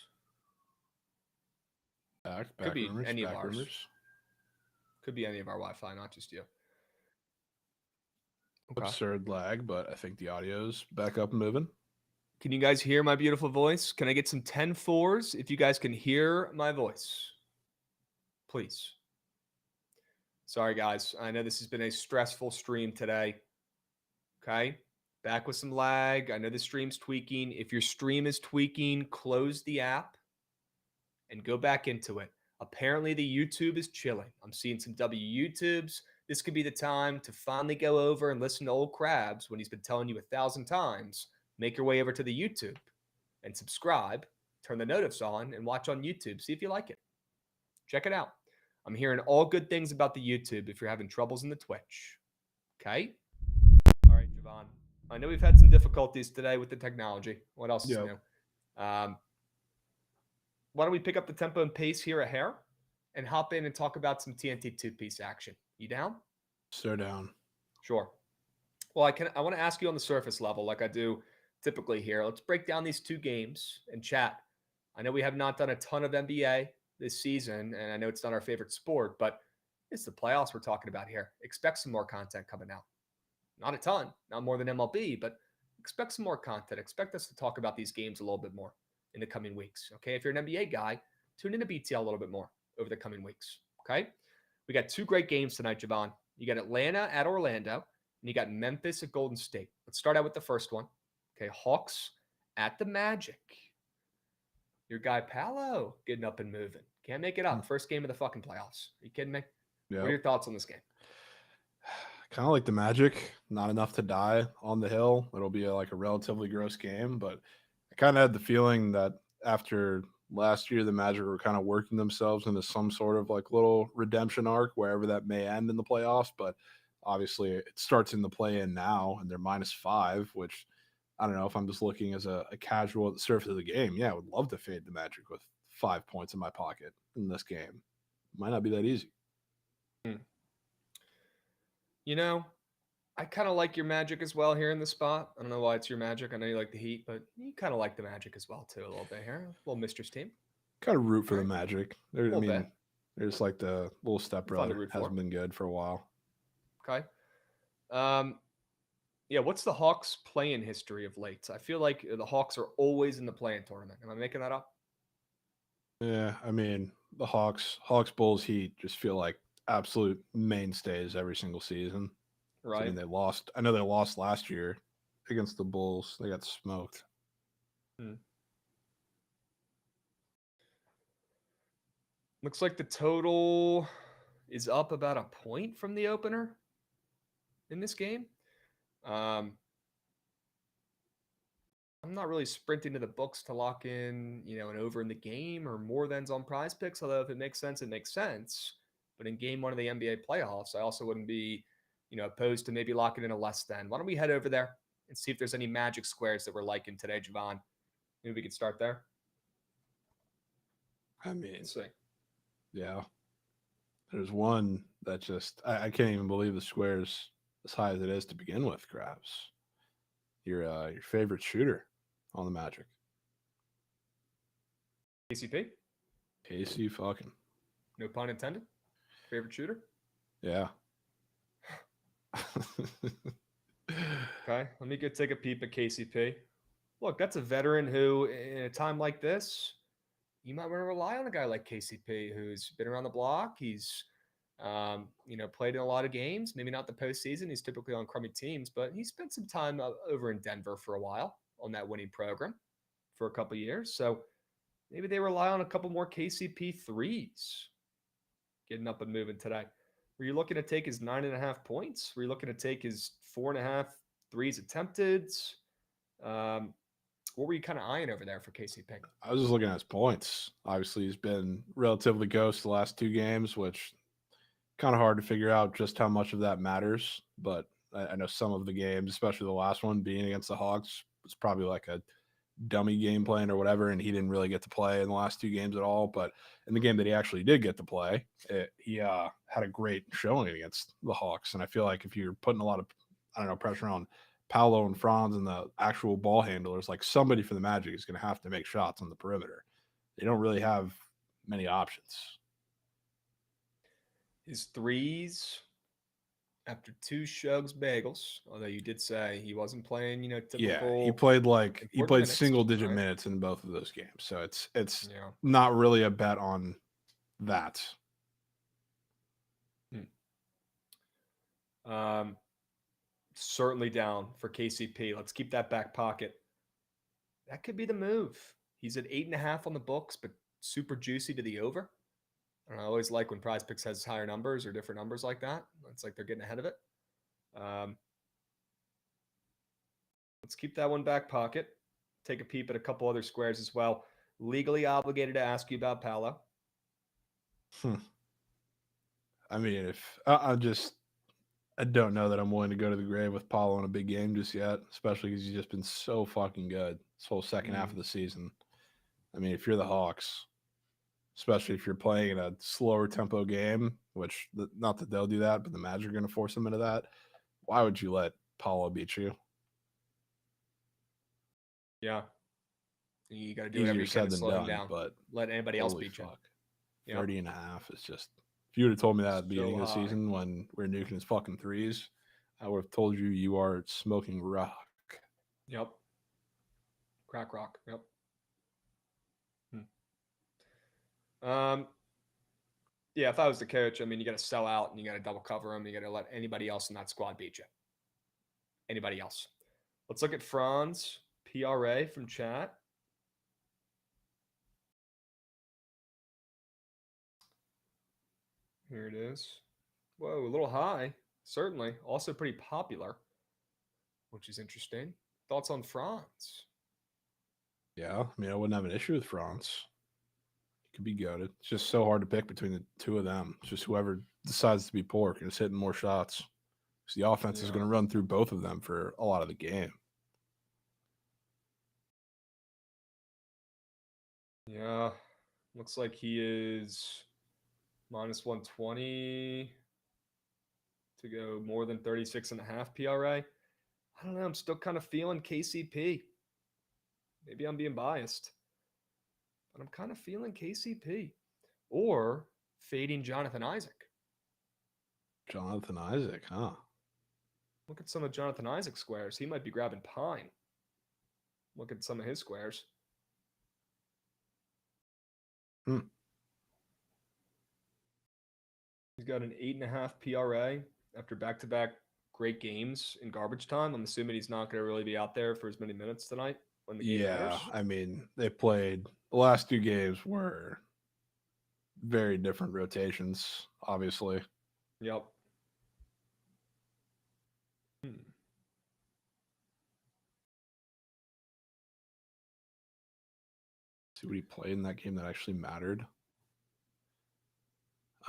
Back Could be rumors, any of back ours. rumors. Could be any of our Wi-Fi, not just you. Okay. Absurd lag, but I think the audio's back up and moving. Can you guys hear my beautiful voice? Can I get some 10-4s if you guys can hear my voice? Please. Sorry, guys. I know this has been a stressful stream today. Okay? Back with some lag. I know the stream's tweaking. If your stream is tweaking, close the app and go back into it. Apparently, the YouTube is chilling. I'm seeing some YouTubes. This could be the time to finally go over and listen to old Krabs when he's been telling you 1,000 times. Make your way over to the YouTube and subscribe. Turn the notifs on and watch on YouTube. See if you like it. Check it out. I'm hearing all good things about the YouTube if you're having troubles in the Twitch. Okay? All right, Jovan. I know we've had some difficulties today with the technology. What else is new? Why don't we pick up the tempo and pace here a hair and hop in and talk about some TNT two-piece action? You down? So down. Sure. Well, I want to ask you on the surface level like I do typically here. Let's break down these two games and chat. I know we have not done a ton of NBA this season, and I know it's not our favorite sport, but it's the playoffs we're talking about here. Expect some more content coming out. Not a ton, not more than MLB, but expect some more content. Expect us to talk about these games a little bit more in the coming weeks. Okay, if you're an NBA guy, tune into BTL a little bit more over the coming weeks. Okay, we got 2 great games tonight, Jovan. You got Atlanta at Orlando. and you got Memphis at Golden State. Let's start out with the first one. Okay, Hawks at the Magic. Your guy Paolo getting up and moving. Can't make it up. First game of the fucking playoffs. Are you kidding me? Yeah. What are your thoughts on this game? Kind of like the Magic, not enough to die on the hill. It'll be like a relatively gross game, but I kind of had the feeling that after last year, the Magic were kind of working themselves into some sort of like little redemption arc, wherever that may end in the playoffs. But obviously, it starts in the play-in now, and they're -5, which I don't know if I'm just looking as a casual at the surface of the game. Yeah, I would love to fade the Magic with 5 points in my pocket in this game. Might not be that easy. You know, I kind of like your Magic as well here in the spot. I don't know why it's your Magic. I know you like the Heat, but you kind of like the Magic as well too a little bit here. A little Mistress team. Kind of root for the Right. Magic. I Little mean, bit. there's like the little Fun to stepbrother root for. hasn't been good for a while. Okay. Yeah, what's the Hawks play-in history of late? I feel like the Hawks are always in the play-in tournament. Am I making that up? Yeah, I mean, the Hawks, Bulls, Heat just feel like absolute mainstays every single season. So, I Right. mean, they lost. I know they lost last year against the Bulls. They got smoked. Looks like the total is up about a point from the opener in this game. I'm not really sprinting to the books to lock in, an over in the game or more thans on Prize Picks. Although if it makes sense, it makes sense. But in game one of the NBA playoffs, I also wouldn't be, opposed to maybe locking in a less than. Why don't we head over there and see if there's any magic squares that we're liking today, Jovan? Maybe we could start there. I mean, Let's see. yeah. There's one that just I can't even believe the square's as high as it is to begin with. Krabs, your favorite shooter on the Magic, KCP? KC fucking. No pun intended. Favorite shooter? Yeah. Okay, let me go take a peep at KCP. Look, that's a veteran who, in a time like this, you might want to rely on a guy like KCP who's been around the block. He's, played in a lot of games. Maybe not the postseason. He's typically on crummy teams, but he spent some time over in Denver for a while on that winning program for a couple years. So maybe they rely on a couple more KCP threes getting up and moving today. Were you looking to take his 9.5 points? Were you looking to take his 4.5 threes attempted? What were you kind of eyeing over there for KCP? I was just looking at his points. Obviously, he's been relatively ghost the last 2 games, which kind of hard to figure out just how much of that matters. But I know some of the games, especially the last one being against the Hawks, was probably like a dummy game plan or whatever, and he didn't really get to play in the last 2 games at all. But in the game that he actually did get to play, he had a great showing against the Hawks. And I feel like if you're putting a lot of, pressure on Paolo and Franz and the actual ball handlers, like somebody for the Magic is going to have to make shots on the perimeter. They don't really have many options. His threes after 2 Shugs bagels, although you did say he wasn't playing, typical. Yeah, he played single digit right? minutes in both of those games. So it's Yeah. not really a bet on that. Certainly down for KCP. Let's keep that back pocket. That could be the move. He's at 8.5 on the books, but super juicy to the over. I always like when Prize Picks has higher numbers or different numbers like that. It's like they're getting ahead of it. Let's keep that one back pocket. Take a peep at a couple other squares as well. Legally obligated to ask you about Paolo. I mean, if I don't know that I'm willing to go to the grave with Paulo in a big game just yet, especially because he's just been so fucking good this whole second half of the season. I mean, if you're the Hawks, especially if you're playing in a slower tempo game, which not that they'll do that, but the Magic are going to force them into that, why would you let Paulo beat you? Yeah. You got to do whatever you can to slow him down. But let anybody else beat you. 30.5 is just, if you would have told me that at the So beginning of the high. season when we're nuking his fucking threes, I would have told you you are smoking rock. Yep. Crack rock. Yep. Yeah, if I was the coach, I mean, you got to sell out and you got to double cover him. You got to let anybody else in that squad beat you. anybody else. Let's look at Franz PRA from chat. Here it is. Whoa, a little high. Certainly. Also pretty popular, which is interesting. Thoughts on Franz? Yeah, I mean, I wouldn't have an issue with France. He could be goated. It's just so hard to pick between the two of them. It's just whoever decides to be pork and is hitting more shots. Because the offense is going to run through both of them for a lot of the game. Yeah. Looks like he is minus 120 to go more than 36.5 PRA. I don't know. I'm still kind of feeling KCP. Maybe I'm being biased, but I'm kind of feeling KCP or fading Jonathan Isaac. Jonathan Isaac, huh? Look at some of Jonathan Isaac's squares. He might be grabbing Pine. Look at some of his squares. He's got an 8.5 PRA after back-to-back great games in garbage time. I'm assuming he's not going to really be out there for as many minutes tonight when the game matters. I mean, they played the last 2 games were very different rotations, obviously. Yep. See what he played in that game that actually mattered.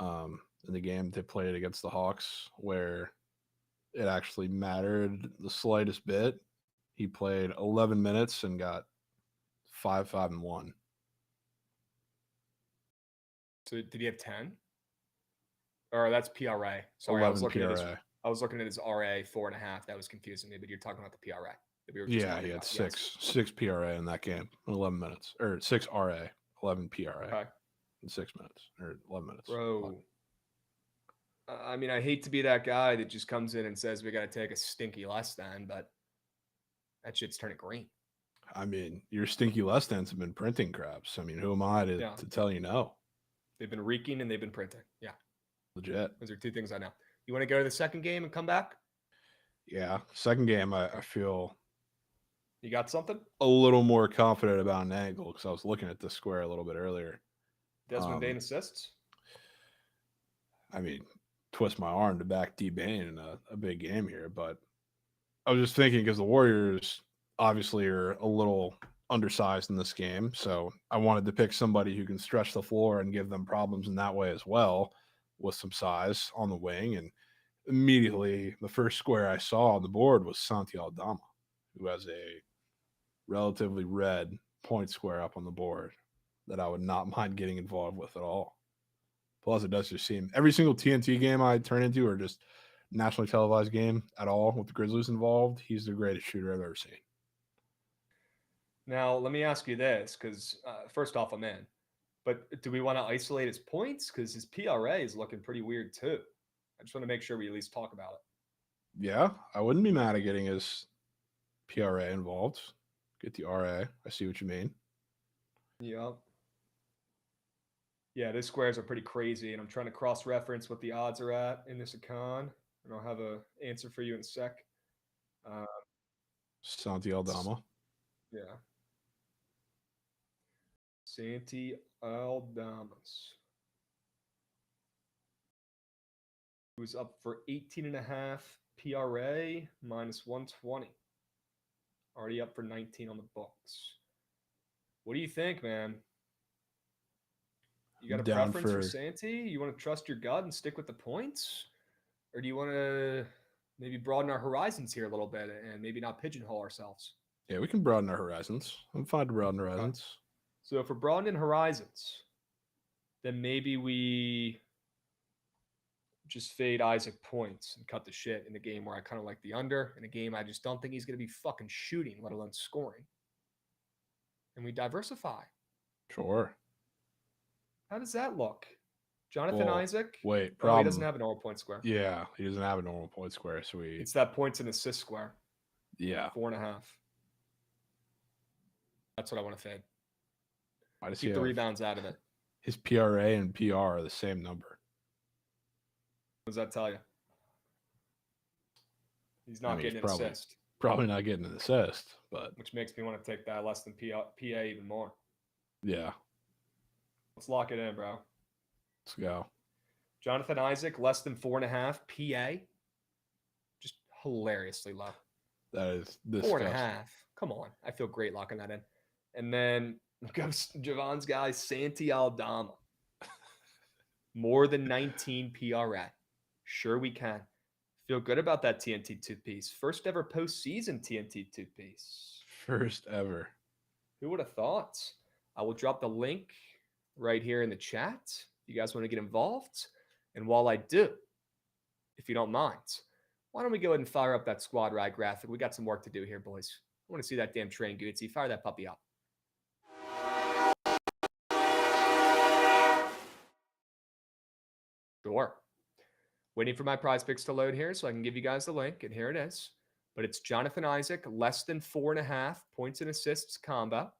In the game they played against the Hawks, where it actually mattered the slightest bit, he played 11 minutes and got 5, 5, and 1. So did he have 10? Or that's PRA. Sorry, 11 I was looking PRA. I was looking at his RA 4.5. That was confusing me, but you're talking about the PRA. Yeah, he had 6 PRA in that game in 11 minutes, or 6 RA, 11 PRA in 6 minutes or 11 minutes. Bro, I mean, I hate to be that guy that just comes in and says we got to take a stinky less than, but that shit's turning green. I mean, your stinky less thans have been printing Krabs. I mean, who am I to tell you no? They've been reeking and they've been printing. Yeah. Legit. Those are 2 things I know. You want to go to the second game and come back? Yeah. Second game, I feel you got something? A little more confident about an angle because I was looking at this square a little bit earlier. Desmond Bain assists? I mean, twist my arm to back D Bain in a big game here, but I was just thinking because the Warriors obviously are a little undersized in this game, so I wanted to pick somebody who can stretch the floor and give them problems in that way as well with some size on the wing. And immediately the first square I saw on the board was Santi Aldama, who has a relatively red point square up on the board that I would not mind getting involved with at all. Plus, it does just seem every single TNT game I turn into or just nationally televised game at all with the Grizzlies involved, he's the greatest shooter I've ever seen. Now, let me ask you this, because first off, I'm in. But do we want to isolate his points? Because his PRA is looking pretty weird too. I just want to make sure we at least talk about it. Yeah, I wouldn't be mad at getting his PRA involved. Get the RA. I see what you mean. Yep. Yeah, these squares are pretty crazy, and I'm trying to cross-reference what the odds are at in this econ, and I'll have an answer for you in a sec. Santi Aldama. Yeah. Santi Aldamas. He was up for 18.5 PRA minus 120. Already up for 19 on the books. What do you think, man? You got a preference for Santi? You want to trust your gut and stick with the points? Or do you want to maybe broaden our horizons here a little bit and maybe not pigeonhole ourselves? Yeah, we can broaden our horizons. I'm fine to broaden horizons. Okay. So if we're broadening horizons, then maybe we just fade Isaac points and cut the shit in the game where I kind of like the under. In a game I just don't think he's going to be fucking shooting, let alone scoring. And we diversify. Sure. How does that look? Jonathan Isaac? Wait, problem. Oh, he doesn't have a normal point square. Yeah, he doesn't have a normal point square. So it's that points and assist square. Yeah. 4.5. That's what I want to fade. Why does keep the rebounds out of it? His PRA and PR are the same number. What does that tell you? He's not getting an assist. Probably not getting an assist, but which makes me want to take that less than PA even more. Yeah. Let's lock it in, bro. Let's go. Jonathan Isaac, less than 4.5 PA. Just hilariously low. That is disgusting. 4.5. Come on. I feel great locking that in. And then goes Jovan's guy, Santi Aldama. More than 19 PRA. Sure we can. Feel good about that TNT two-piece. First ever postseason TNT two-piece. First ever. Who would have thought? I will drop the link right here in the chat if you guys want to get involved. And while I do, if you don't mind, why don't we go ahead and fire up that squad ride graphic? We got some work to do here, boys. I want to see that damn train, Gootsy. Fire that puppy up. Sure. Waiting for my prize picks to load here so I can give you guys the link, and here it is. But it's Jonathan Isaac, less than 4.5 points and assists combo,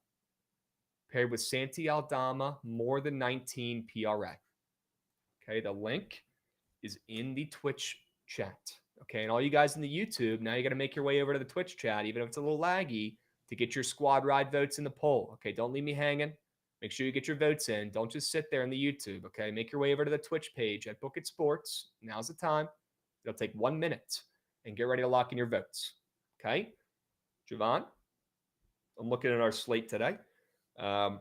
paired with Santi Aldama, more than 19 PRA. Okay, the link is in the Twitch chat. Okay, and all you guys in the YouTube, now you got to make your way over to the Twitch chat, even if it's a little laggy, to get your squad ride votes in the poll. Okay, don't leave me hanging. Make sure you get your votes in. Don't just sit there in the YouTube, okay? Make your way over to the Twitch page at Bookit Sports. Now's the time. It'll take 1 minute. And get ready to lock in your votes, okay? Jovan, I'm looking at our slate today. Man,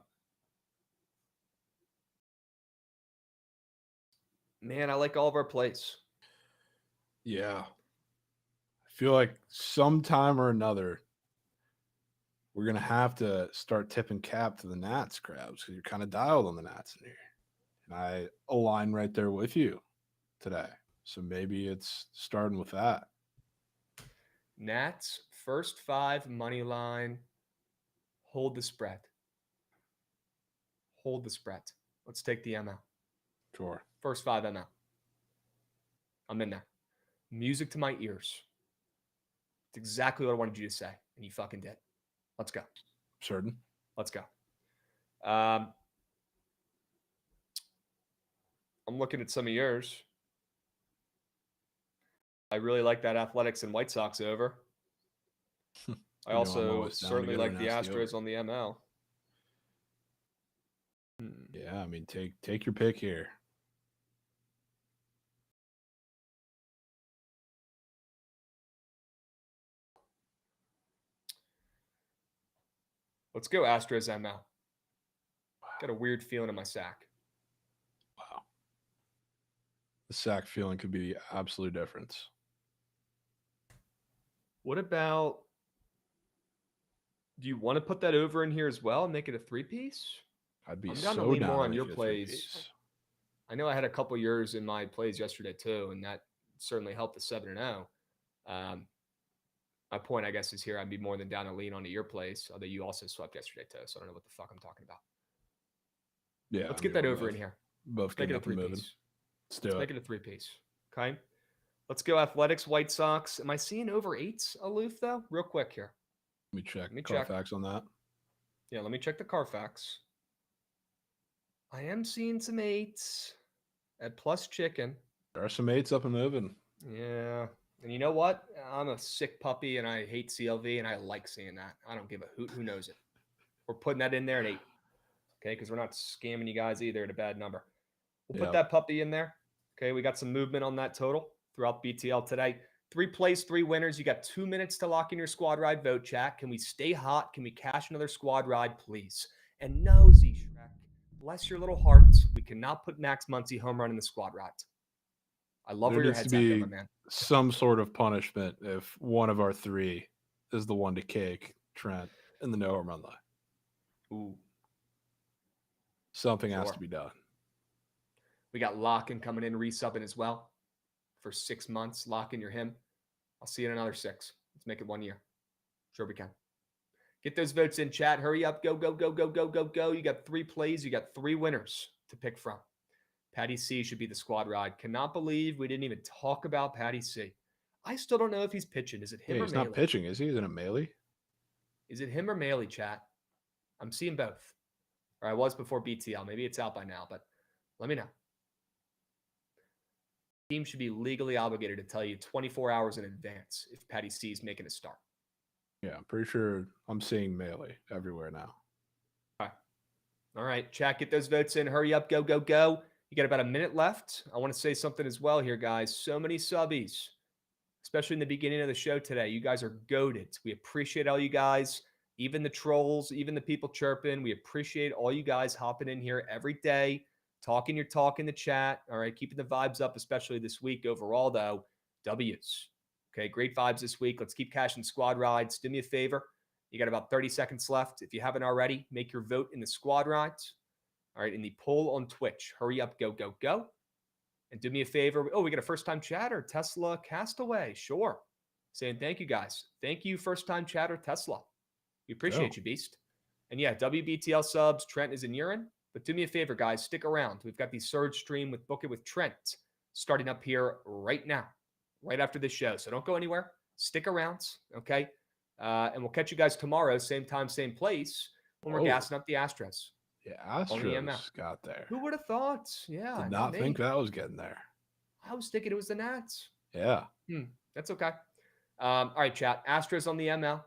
I like all of our plays. Yeah. I feel like sometime or another, we're going to have to start tipping cap to the Nats, Krabs, because you're kind of dialed on the Nats in here. And I align right there with you today. So maybe it's starting with that. Nats, first 5 money line. Hold the spread. Hold the spread. Let's take the ML. Sure. First 5 ML. I'm in there. Music to my ears. It's exactly what I wanted you to say, and you fucking did. Let's go. Certain. Let's go. I'm looking at some of yours. I really like that Athletics and White Sox over. I also certainly like the Astros on the ML. Yeah, I mean, take your pick here. Let's go Astros ML. Wow. Got a weird feeling in my sack. Wow. The sack feeling could be the absolute difference. What about, do you want to put that over in here as well and make it a 3-piece? I'd be I'm so down to lean down more on to your make it a plays. 3-piece. I know I had a couple yours in my plays yesterday too, and that certainly helped the 7-0. My point, I guess, is here I'd be more than down to lean onto your plays, although you also swept yesterday too, so I don't know what the fuck I'm talking about. Yeah, Let's get that over in here. Both make it a up and moving. 3-piece. Let's do Let's it. make it a 3-piece. Okay. Let's go Athletics, White Sox. Am I seeing over 8s aloof though? Real quick here. Let me check. Let me check. Carfax on that. Yeah, let me check the Carfax. I am seeing some 8s at plus chicken. There are some 8s up and moving. Yeah. And you know what? I'm a sick puppy and I hate CLV and I like seeing that. I don't give a hoot. Who knows it? We're putting that in there at 8. Okay. Because we're not scamming you guys either at a bad number. We'll put that puppy in there. Okay. We got some movement on that total throughout BTL today. 3 plays, 3 winners. You got 2 minutes to lock in your squad ride vote, chat. Can we stay hot? Can we cash another squad ride, please? And no, Z-Shrek, bless your little hearts. We cannot put Max Muncy home run in the squad ride. I love where your head's at there, my man. Some sort of punishment if one of our 3 is the one to cake Trent in the no home run line. Ooh. Something has to be done. We got Locken coming in, resubbing as well for 6 months. Locken, you're him. I'll see you in another 6. Let's make it 1 year. Sure we can. Get those votes in, chat. Hurry up. Go, go, go, go, go, go, go. You got 3 plays. You got 3 winners to pick from. Patty C should be the squad ride. Cannot believe we didn't even talk about Patty C. I still don't know if he's pitching. Is it him or he's Maley? Not pitching, is he? Is it a Maley? Is it him or Maley, chat? I'm seeing both. Or I was before BTL. Maybe it's out by now, but let me know. Team should be legally obligated to tell you 24 hours in advance if Patty C is making a start. Yeah, I'm pretty sure I'm seeing Melee everywhere now. All right, chat, get those votes in. Hurry up, go, go, go. You got about a minute left. I want to say something as well here, guys. So many subbies, especially in the beginning of the show today. You guys are goated. We appreciate all you guys, even the trolls, even the people chirping. We appreciate all you guys hopping in here every day, talking your talk in the chat. All right, keeping the vibes up, especially this week. Overall, though, W's. Okay, great vibes this week. Let's keep cashing squad rides. Do me a favor. You got about 30 seconds left. If you haven't already, make your vote in the squad rides. All right, in the poll on Twitch. Hurry up, go, go, go. And do me a favor. Oh, we got a first-time chatter, Tesla Castaway. Sure. Saying thank you, guys. Thank you, first-time chatter, Tesla. We appreciate you, Beast. And yeah, WBTL subs, Trent is in urine. But do me a favor, guys. Stick around. We've got the Surge stream with Book It with Trent starting up here right now, right after this show. So don't go anywhere. Stick around, okay? And we'll catch you guys tomorrow, same time, same place, when we're gassing up the Astros. Yeah, Astros got there. Who would have thought? Yeah. Did not think that was getting there. I was thinking it was the Nats. Yeah. That's okay. All right, chat. Astros on the ML.